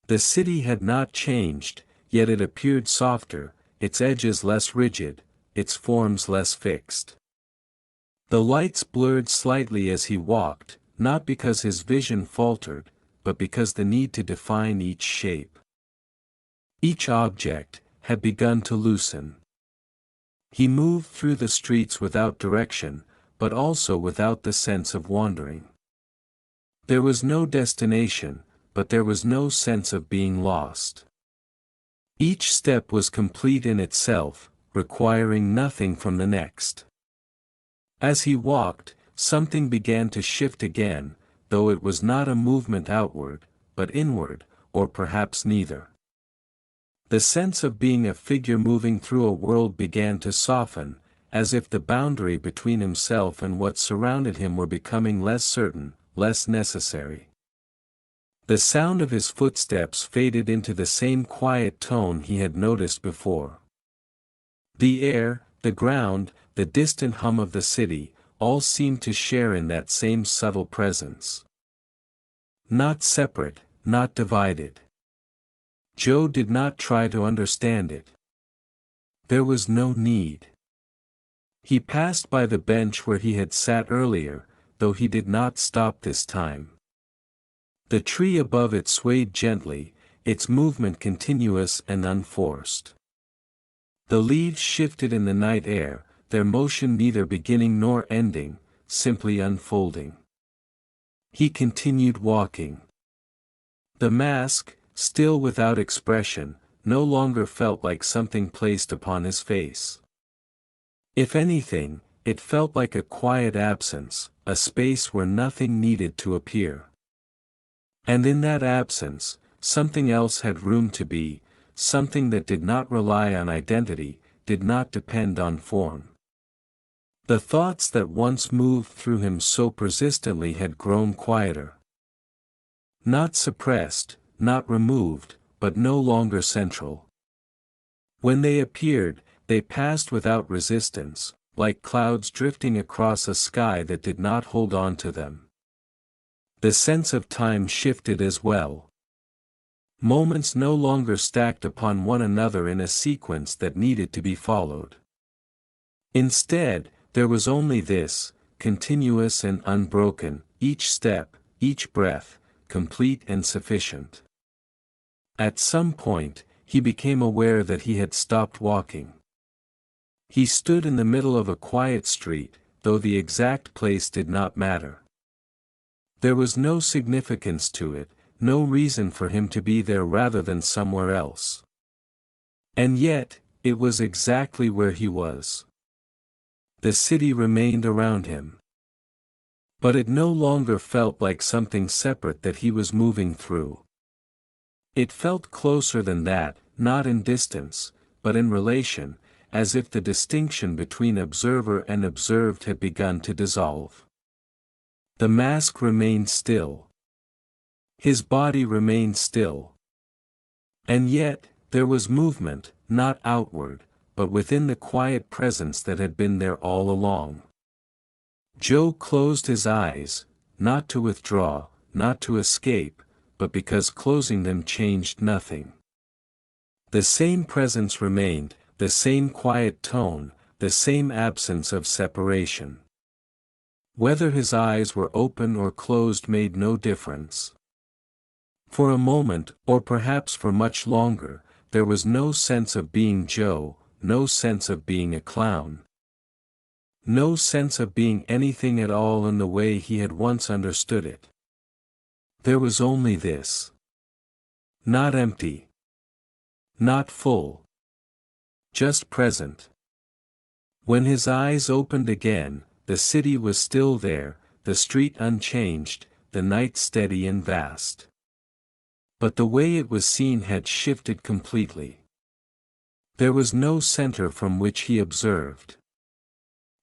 The city had not changed, yet it appeared softer, its edges less rigid, its forms less fixed. The lights blurred slightly as he walked, not because his vision faltered, but because the need to define each shape, each object, had begun to loosen. He moved through the streets without direction, but also without the sense of wandering. There was no destination, but there was no sense of being lost. Each step was complete in itself, requiring nothing from the next. As he walked, something began to shift again, though it was not a movement outward, but inward, or perhaps neither. The sense of being a figure moving through a world began to soften, as if the boundary between himself and what surrounded him were becoming less certain, less necessary. The sound of his footsteps faded into the same quiet tone he had noticed before. The air, the ground, the distant hum of the city, all seemed to share in that same subtle presence. Not separate, not divided. Joe did not try to understand it. There was no need. He passed by the bench where he had sat earlier, though he did not stop this time. The tree above it swayed gently, its movement continuous and unforced. The leaves shifted in the night air, their motion neither beginning nor ending, simply unfolding. He continued walking. The mask, still without expression, no longer felt like something placed upon his face. If anything, it felt like a quiet absence, a space where nothing needed to appear. And in that absence, something else had room to be, something that did not rely on identity, did not depend on form. The thoughts that once moved through him so persistently had grown quieter. Not suppressed, not removed, but no longer central. When they appeared, they passed without resistance, like clouds drifting across a sky that did not hold on to them. The sense of time shifted as well. Moments no longer stacked upon one another in a sequence that needed to be followed. Instead, there was only this, continuous and unbroken, each step, each breath, complete and sufficient. At some point, he became aware that he had stopped walking. He stood in the middle of a quiet street, though the exact place did not matter. There was no significance to it, no reason for him to be there rather than somewhere else. And yet, it was exactly where he was. The city remained around him. But it no longer felt like something separate that he was moving through. It felt closer than that, not in distance, but in relation, as if the distinction between observer and observed had begun to dissolve. The mask remained still. His body remained still. And yet, there was movement, not outward, but within the quiet presence that had been there all along. Joe closed his eyes, not to withdraw, not to escape, but because closing them changed nothing. The same presence remained, the same quiet tone, the same absence of separation. Whether his eyes were open or closed made no difference. For a moment, or perhaps for much longer, there was no sense of being Joe, no sense of being a clown. No sense of being anything at all in the way he had once understood it. There was only this. Not empty. Not full. Just present. When his eyes opened again, the city was still there, the street unchanged, the night steady and vast. But the way it was seen had shifted completely. There was no center from which he observed.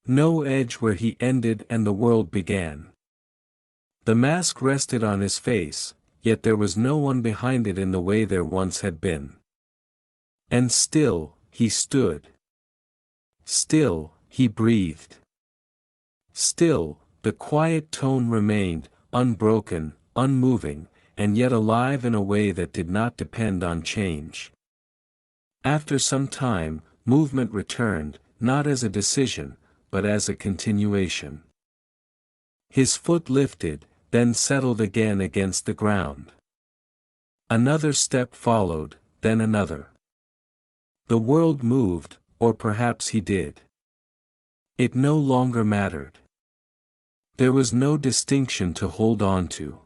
No edge where he ended and the world began. The mask rested on his face, yet there was no one behind it in the way there once had been. And still, he stood. Still, he breathed. Still, the quiet tone remained, unbroken, unmoving, and yet alive in a way that did not depend on change. After some time, movement returned, not as a decision, but as a continuation. His foot lifted, then settled again against the ground. Another step followed, then another. The world moved, or perhaps he did. It no longer mattered. There was no distinction to hold on to.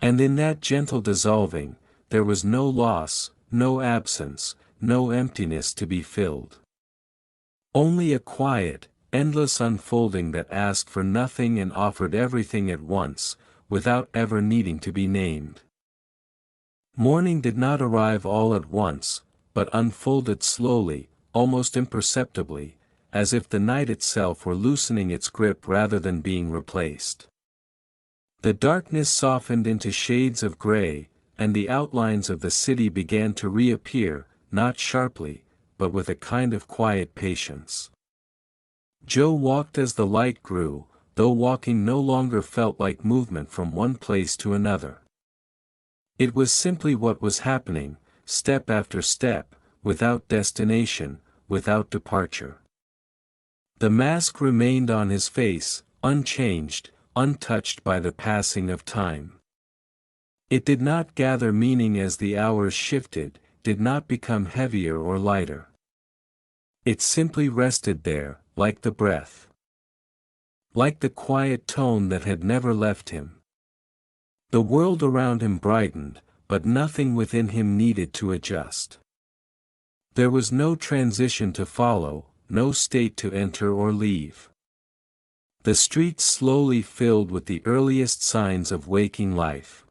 And in that gentle dissolving, there was no loss, no absence, no emptiness to be filled. Only a quiet, endless unfolding that asked for nothing and offered everything at once, without ever needing to be named. Morning did not arrive all at once, but unfolded slowly, almost imperceptibly, as if the night itself were loosening its grip rather than being replaced. The darkness softened into shades of gray, and the outlines of the city began to reappear, not sharply, but with a kind of quiet patience. Joe walked as the light grew, though walking no longer felt like movement from one place to another. It was simply what was happening, step after step, without destination, without departure. The mask remained on his face, unchanged, untouched by the passing of time. It did not gather meaning as the hours shifted, did not become heavier or lighter. It simply rested there, like the breath. Like the quiet tone that had never left him. The world around him brightened, but nothing within him needed to adjust. There was no transition to follow, no state to enter or leave. The streets slowly filled with the earliest signs of waking life.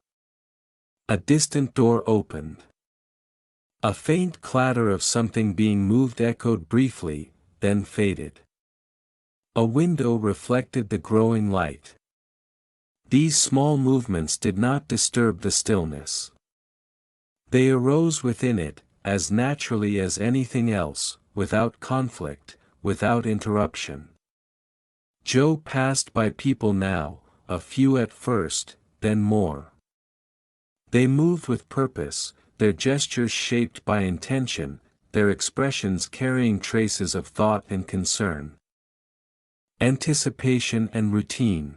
A distant door opened. A faint clatter of something being moved echoed briefly, then faded. A window reflected the growing light. These small movements did not disturb the stillness. They arose within it, as naturally as anything else, without conflict, without interruption. Joe passed by people now, a few at first, then more. They moved with purpose, their gestures shaped by intention, their expressions carrying traces of thought and concern. Anticipation and routine.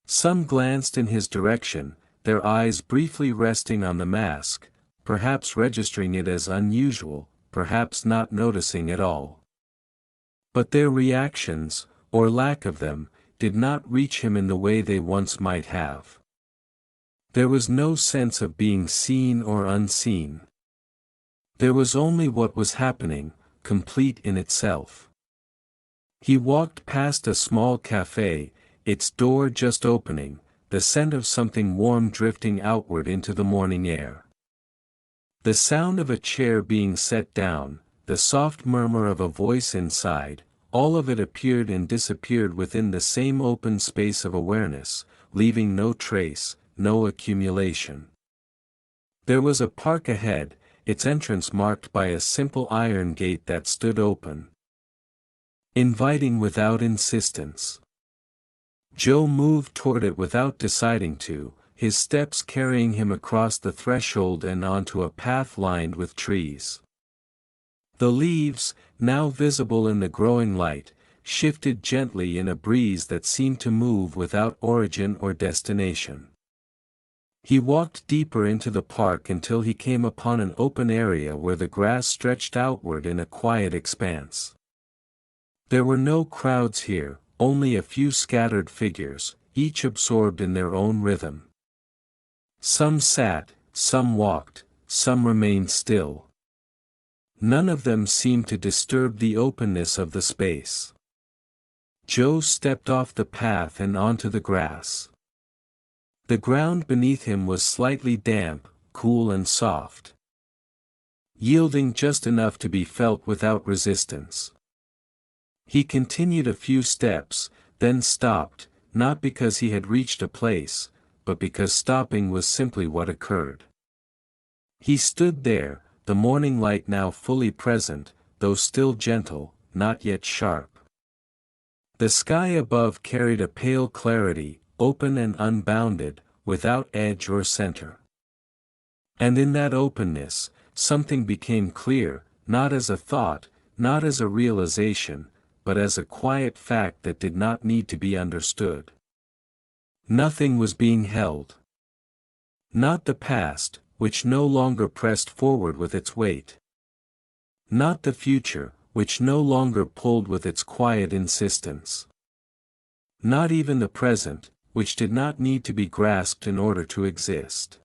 Some glanced in his direction, their eyes briefly resting on the mask, perhaps registering it as unusual, perhaps not noticing at all. But their reactions, or lack of them, did not reach him in the way they once might have. There was no sense of being seen or unseen. There was only what was happening, complete in itself. He walked past a small cafe, its door just opening, the scent of something warm drifting outward into the morning air. The sound of a chair being set down, the soft murmur of a voice inside, all of it appeared and disappeared within the same open space of awareness, leaving no trace, no accumulation. There was a park ahead, its entrance marked by a simple iron gate that stood open. Inviting without insistence. Joe moved toward it without deciding to, his steps carrying him across the threshold and onto a path lined with trees. The leaves, now visible in the growing light, shifted gently in a breeze that seemed to move without origin or destination. He walked deeper into the park until he came upon an open area where the grass stretched outward in a quiet expanse. There were no crowds here, only a few scattered figures, each absorbed in their own rhythm. Some sat, some walked, some remained still. None of them seemed to disturb the openness of the space. Joe stepped off the path and onto the grass. The ground beneath him was slightly damp, cool and soft, yielding just enough to be felt without resistance. He continued a few steps, then stopped, not because he had reached a place, but because stopping was simply what occurred. He stood there, the morning light now fully present, though still gentle, not yet sharp. The sky above carried a pale clarity, open and unbounded, without edge or center. And in that openness, something became clear, not as a thought, not as a realization, but as a quiet fact that did not need to be understood. Nothing was being held. Not the past, which no longer pressed forward with its weight. Not the future, which no longer pulled with its quiet insistence. Not even the present, which did not need to be grasped in order to exist.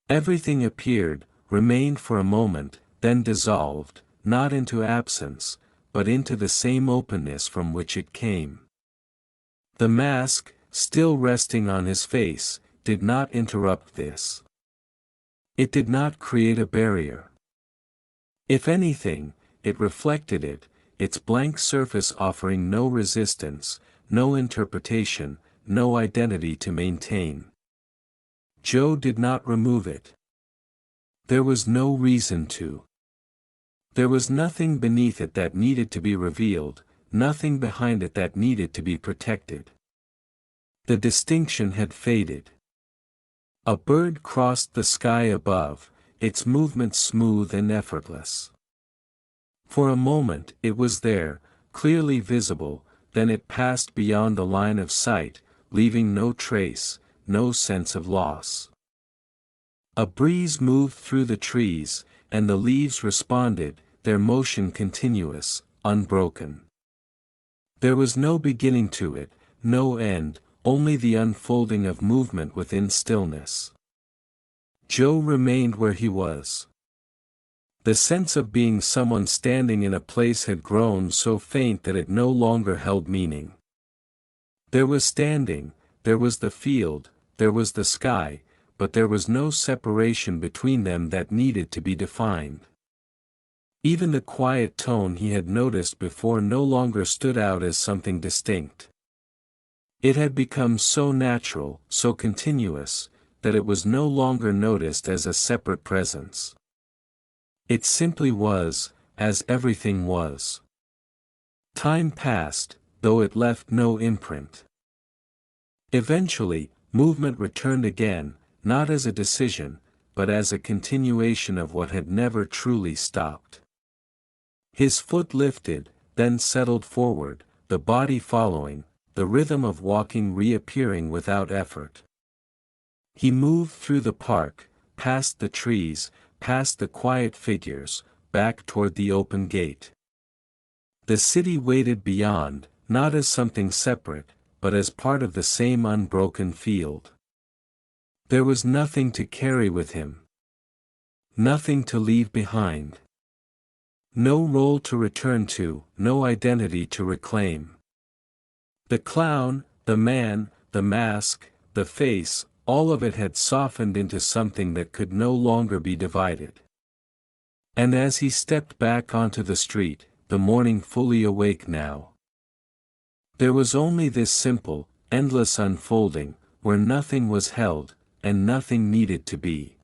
Everything appeared, remained for a moment, then dissolved, not into absence, but into the same openness from which it came. The mask, still resting on his face, did not interrupt this. It did not create a barrier. If anything, it reflected it, its blank surface offering no resistance, no interpretation, no identity to maintain. Joe did not remove it. There was no reason to. There was nothing beneath it that needed to be revealed, nothing behind it that needed to be protected. The distinction had faded. A bird crossed the sky above, its movement smooth and effortless. For a moment it was there, clearly visible, then it passed beyond the line of sight, leaving no trace, no sense of loss. A breeze moved through the trees, and the leaves responded, their motion continuous, unbroken. There was no beginning to it, no end, only the unfolding of movement within stillness. Joe remained where he was. The sense of being someone standing in a place had grown so faint that it no longer held meaning. There was standing, there was the field, there was the sky, but there was no separation between them that needed to be defined. Even the quiet tone he had noticed before no longer stood out as something distinct. It had become so natural, so continuous, that it was no longer noticed as a separate presence. It simply was, as everything was. Time passed, though it left no imprint. Eventually, movement returned again, not as a decision, but as a continuation of what had never truly stopped. His foot lifted, then settled forward, the body following, the rhythm of walking reappearing without effort. He moved through the park, past the trees, past the quiet figures, back toward the open gate. The city waited beyond, not as something separate, but as part of the same unbroken field. There was nothing to carry with him. Nothing to leave behind. No role to return to, no identity to reclaim. The clown, the man, the mask, the face, all of it had softened into something that could no longer be divided. And as he stepped back onto the street, the morning fully awake now, there was only this simple, endless unfolding, where nothing was held, and nothing needed to be.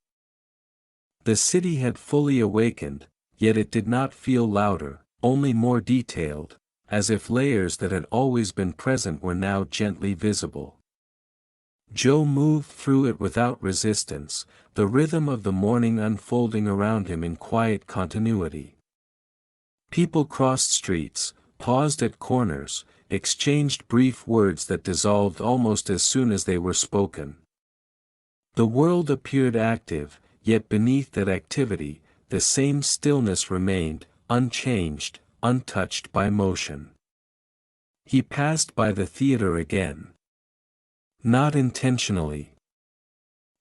The city had fully awakened, yet it did not feel louder, only more detailed, as if layers that had always been present were now gently visible. Joe moved through it without resistance, the rhythm of the morning unfolding around him in quiet continuity. People crossed streets, paused at corners, exchanged brief words that dissolved almost as soon as they were spoken. The world appeared active, yet beneath that activity, the same stillness remained, unchanged, untouched by motion. He passed by the theater again. Not intentionally.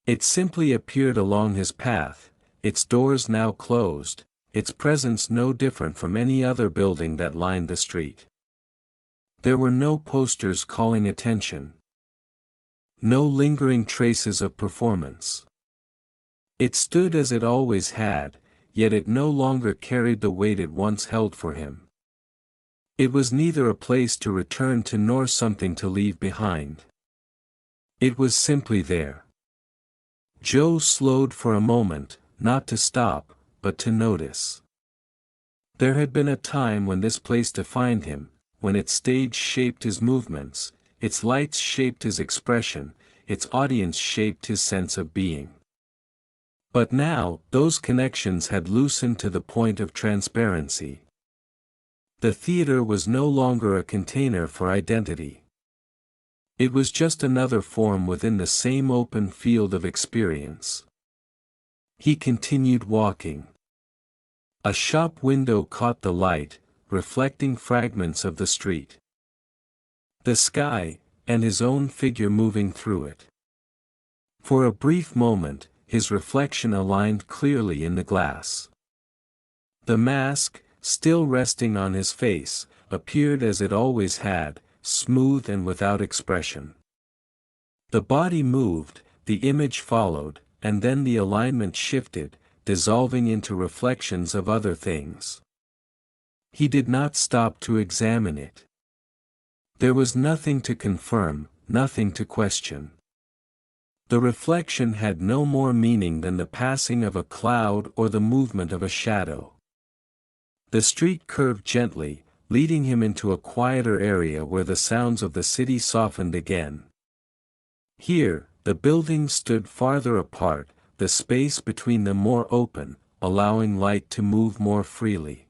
It simply appeared along his path, its doors now closed, its presence no different from any other building that lined the street. There were no posters calling attention. No lingering traces of performance. It stood as it always had, yet it no longer carried the weight it once held for him. It was neither a place to return to nor something to leave behind. It was simply there. Joe slowed for a moment, not to stop, but to notice. There had been a time when this place defined him, when its stage shaped his movements, its lights shaped his expression, its audience shaped his sense of being. But now, those connections had loosened to the point of transparency. The theater was no longer a container for identity. It was just another form within the same open field of experience. He continued walking. A shop window caught the light, reflecting fragments of the street. The sky, and his own figure moving through it. For a brief moment, his reflection aligned clearly in the glass. The mask, still resting on his face, appeared as it always had, smooth and without expression. The body moved, the image followed, and then the alignment shifted, dissolving into reflections of other things. He did not stop to examine it. There was nothing to confirm, nothing to question. The reflection had no more meaning than the passing of a cloud or the movement of a shadow. The street curved gently, leading him into a quieter area where the sounds of the city softened again. Here, the buildings stood farther apart, the space between them more open, allowing light to move more freely.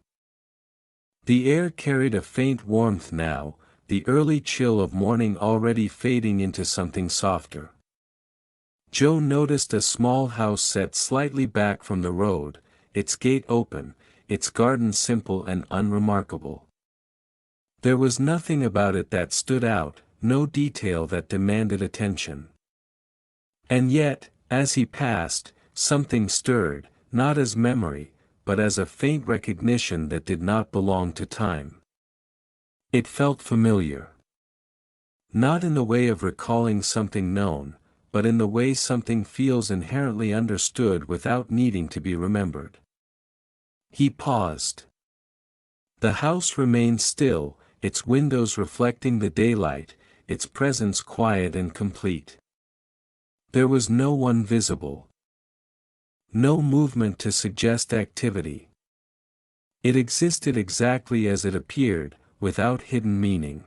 The air carried a faint warmth now, the early chill of morning already fading into something softer. Joe noticed a small house set slightly back from the road, its gate open, its garden simple and unremarkable. There was nothing about it that stood out, no detail that demanded attention. And yet, as he passed, something stirred, not as memory, but as a faint recognition that did not belong to time. It felt familiar. Not in the way of recalling something known, but in the way something feels inherently understood without needing to be remembered. He paused. The house remained still, its windows reflecting the daylight, its presence quiet and complete. There was no one visible. No movement to suggest activity. It existed exactly as it appeared, without hidden meaning.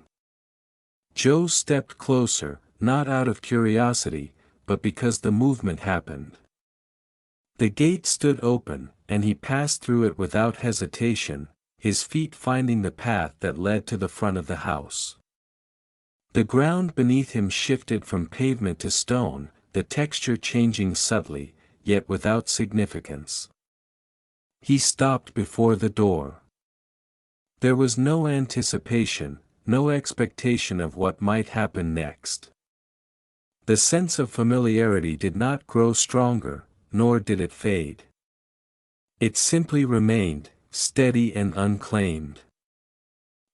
Joe stepped closer, not out of curiosity, but because the movement happened. The gate stood open, and he passed through it without hesitation, his feet finding the path that led to the front of the house. The ground beneath him shifted from pavement to stone, the texture changing subtly, yet without significance. He stopped before the door. There was no anticipation, no expectation of what might happen next. The sense of familiarity did not grow stronger, nor did it fade. It simply remained, steady and unclaimed.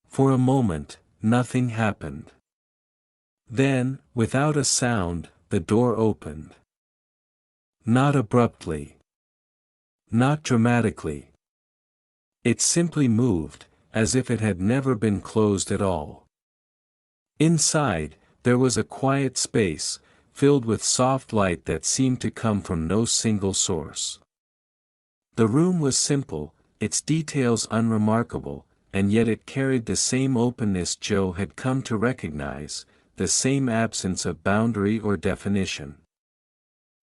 For a moment, nothing happened. Then, without a sound, the door opened. Not abruptly. Not dramatically. It simply moved, as if it had never been closed at all. Inside, there was a quiet space, filled with soft light that seemed to come from no single source. The room was simple, its details unremarkable, and yet it carried the same openness Joe had come to recognize, the same absence of boundary or definition.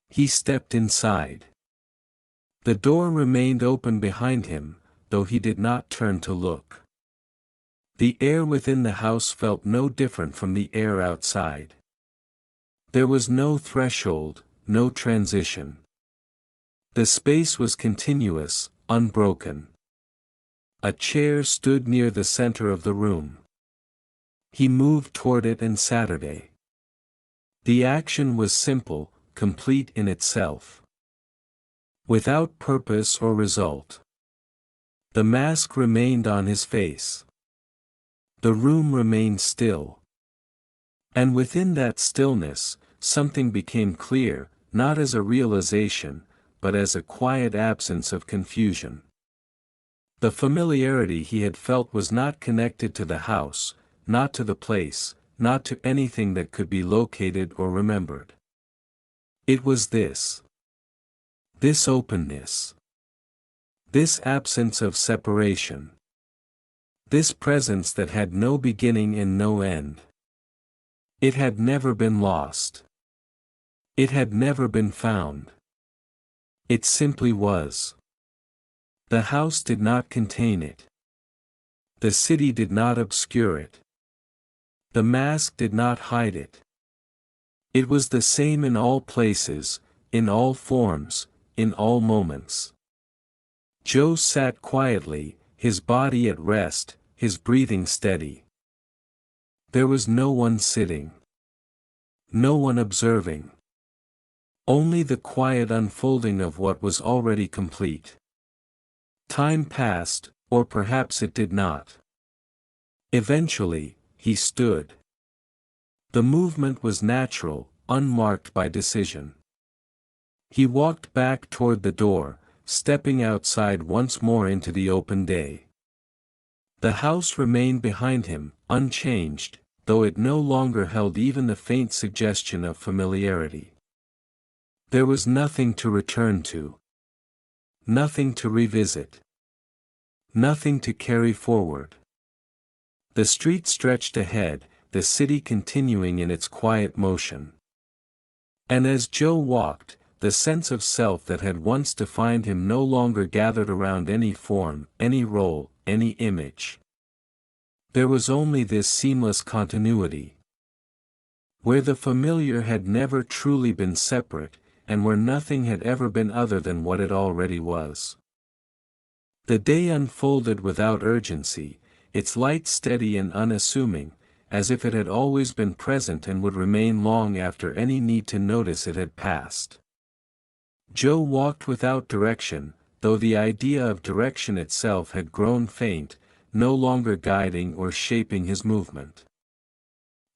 He stepped inside. The door remained open behind him, though he did not turn to look. The air within the house felt no different from the air outside. There was no threshold, no transition. The space was continuous, unbroken. A chair stood near the center of the room. He moved toward it and Saturday. The action was simple, complete in itself. Without purpose or result. The mask remained on his face. The room remained still. And within that stillness, something became clear, not as a realization, but as a quiet absence of confusion. The familiarity he had felt was not connected to the house, not to the place, not to anything that could be located or remembered. It was this. This openness. This absence of separation. This presence that had no beginning and no end. It had never been lost. It had never been found. It simply was. The house did not contain it. The city did not obscure it. The mask did not hide it. It was the same in all places, in all forms, in all moments. Joe sat quietly, his body at rest, his breathing steady. There was no one sitting. No one observing. Only the quiet unfolding of what was already complete. Time passed, or perhaps it did not. Eventually, he stood. The movement was natural, unmarked by decision. He walked back toward the door, stepping outside once more into the open day. The house remained behind him, unchanged, though it no longer held even the faint suggestion of familiarity. There was nothing to return to. Nothing to revisit. Nothing to carry forward. The street stretched ahead, the city continuing in its quiet motion. And as Joe walked, the sense of self that had once defined him no longer gathered around any form, any role, any image. There was only this seamless continuity. Where the familiar had never truly been separate, and where nothing had ever been other than what it already was. The day unfolded without urgency, its light steady and unassuming, as if it had always been present and would remain long after any need to notice it had passed. Joe walked without direction, though the idea of direction itself had grown faint, no longer guiding or shaping his movement.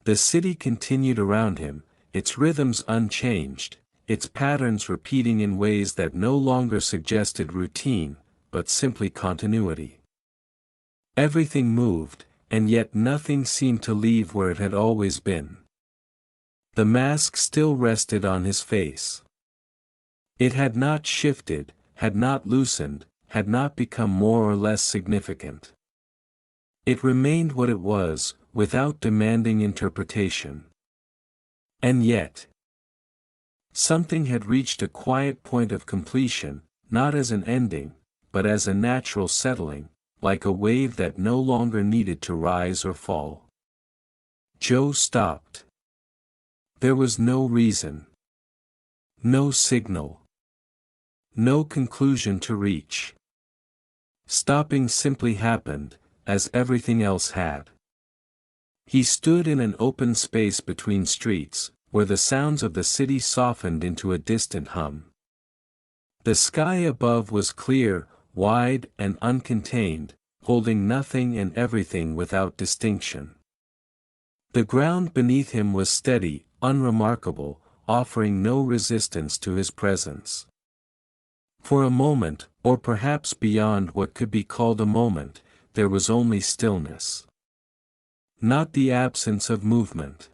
The city continued around him, its rhythms unchanged, its patterns repeating in ways that no longer suggested routine, but simply continuity. Everything moved, and yet nothing seemed to leave where it had always been. The mask still rested on his face. It had not shifted, had not loosened, had not become more or less significant. It remained what it was, without demanding interpretation. And yet, something had reached a quiet point of completion, not as an ending, but as a natural settling, like a wave that no longer needed to rise or fall. Joe stopped. There was no reason. No signal. No conclusion to reach. Stopping simply happened, as everything else had. He stood in an open space between streets, where the sounds of the city softened into a distant hum. The sky above was clear, wide and uncontained, holding nothing and everything without distinction. The ground beneath him was steady, unremarkable, offering no resistance to his presence. For a moment, or perhaps beyond what could be called a moment, there was only stillness. Not the absence of movement.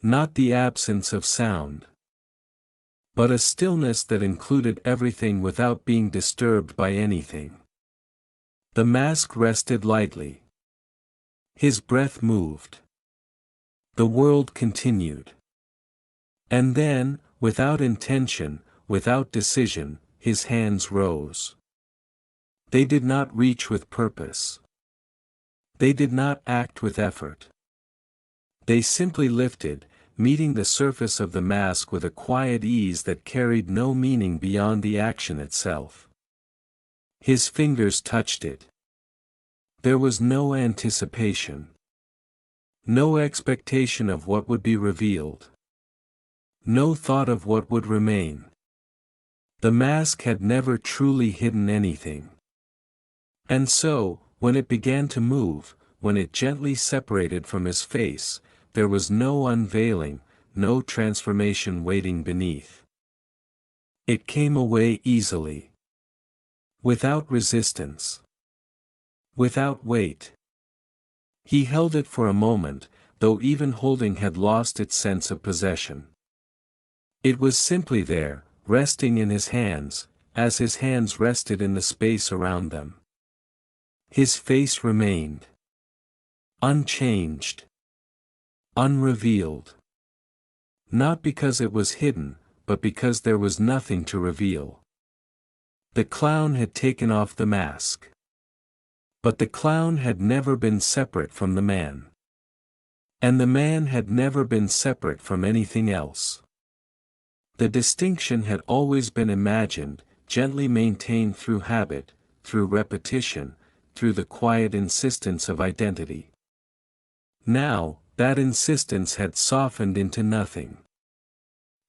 Not the absence of sound. But a stillness that included everything without being disturbed by anything. The mask rested lightly. His breath moved. The world continued. And then, without intention, without decision, his hands rose. They did not reach with purpose. They did not act with effort. They simply lifted, meeting the surface of the mask with a quiet ease that carried no meaning beyond the action itself. His fingers touched it. There was no anticipation. No expectation of what would be revealed. No thought of what would remain. The mask had never truly hidden anything. And so, when it began to move, when it gently separated from his face, there was no unveiling, no transformation waiting beneath. It came away easily. Without resistance. Without weight. He held it for a moment, though even holding had lost its sense of possession. It was simply there, resting in his hands, as his hands rested in the space around them. His face remained. Unchanged. Unrevealed. Not because it was hidden, but because there was nothing to reveal. The clown had taken off the mask. But the clown had never been separate from the man. And the man had never been separate from anything else. The distinction had always been imagined, gently maintained through habit, through repetition, through the quiet insistence of identity. Now, that insistence had softened into nothing.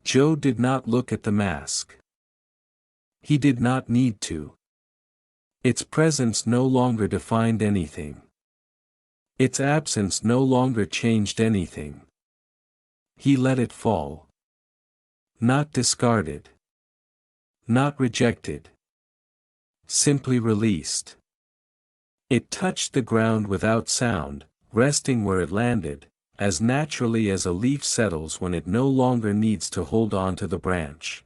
Joe did not look at the mask. He did not need to. Its presence no longer defined anything. Its absence no longer changed anything. He let it fall. Not discarded. Not rejected. Simply released. It touched the ground without sound, resting where it landed, as naturally as a leaf settles when it no longer needs to hold on to the branch.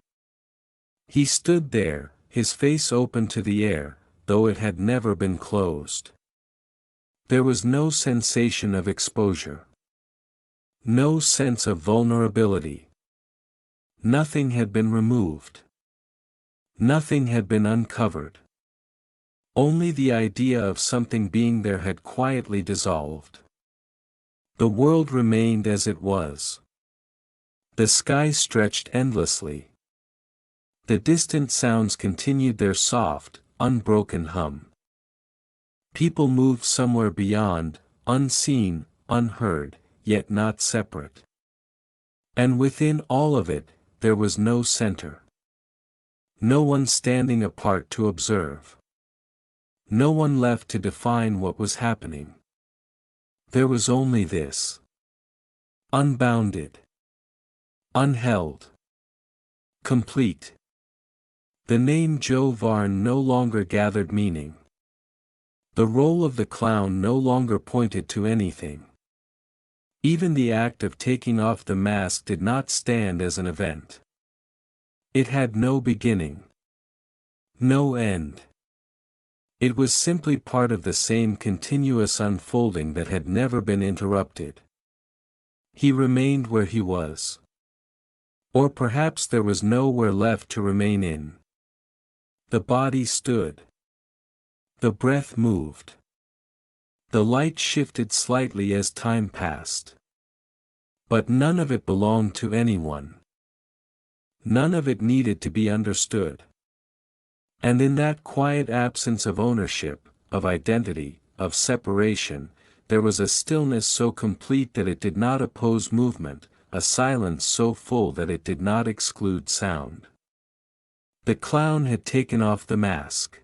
He stood there, his face open to the air, though it had never been closed. There was no sensation of exposure. No sense of vulnerability. Nothing had been removed. Nothing had been uncovered. Only the idea of something being there had quietly dissolved. The world remained as it was. The sky stretched endlessly. The distant sounds continued their soft, unbroken hum. People moved somewhere beyond, unseen, unheard, yet not separate. And within all of it, there was no center. No one standing apart to observe. No one left to define what was happening. There was only this. Unbounded. Unheld. Complete. The name Joe Varn no longer gathered meaning. The role of the clown no longer pointed to anything. Even the act of taking off the mask did not stand as an event. It had no beginning. No end. It was simply part of the same continuous unfolding that had never been interrupted. He remained where he was. Or perhaps there was nowhere left to remain in. The body stood. The breath moved. The light shifted slightly as time passed. But none of it belonged to anyone. None of it needed to be understood. And in that quiet absence of ownership, of identity, of separation, there was a stillness so complete that it did not oppose movement, a silence so full that it did not exclude sound. The clown had taken off the mask.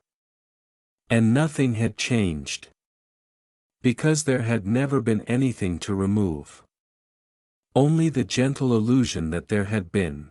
And nothing had changed. Because there had never been anything to remove. Only the gentle illusion that there had been.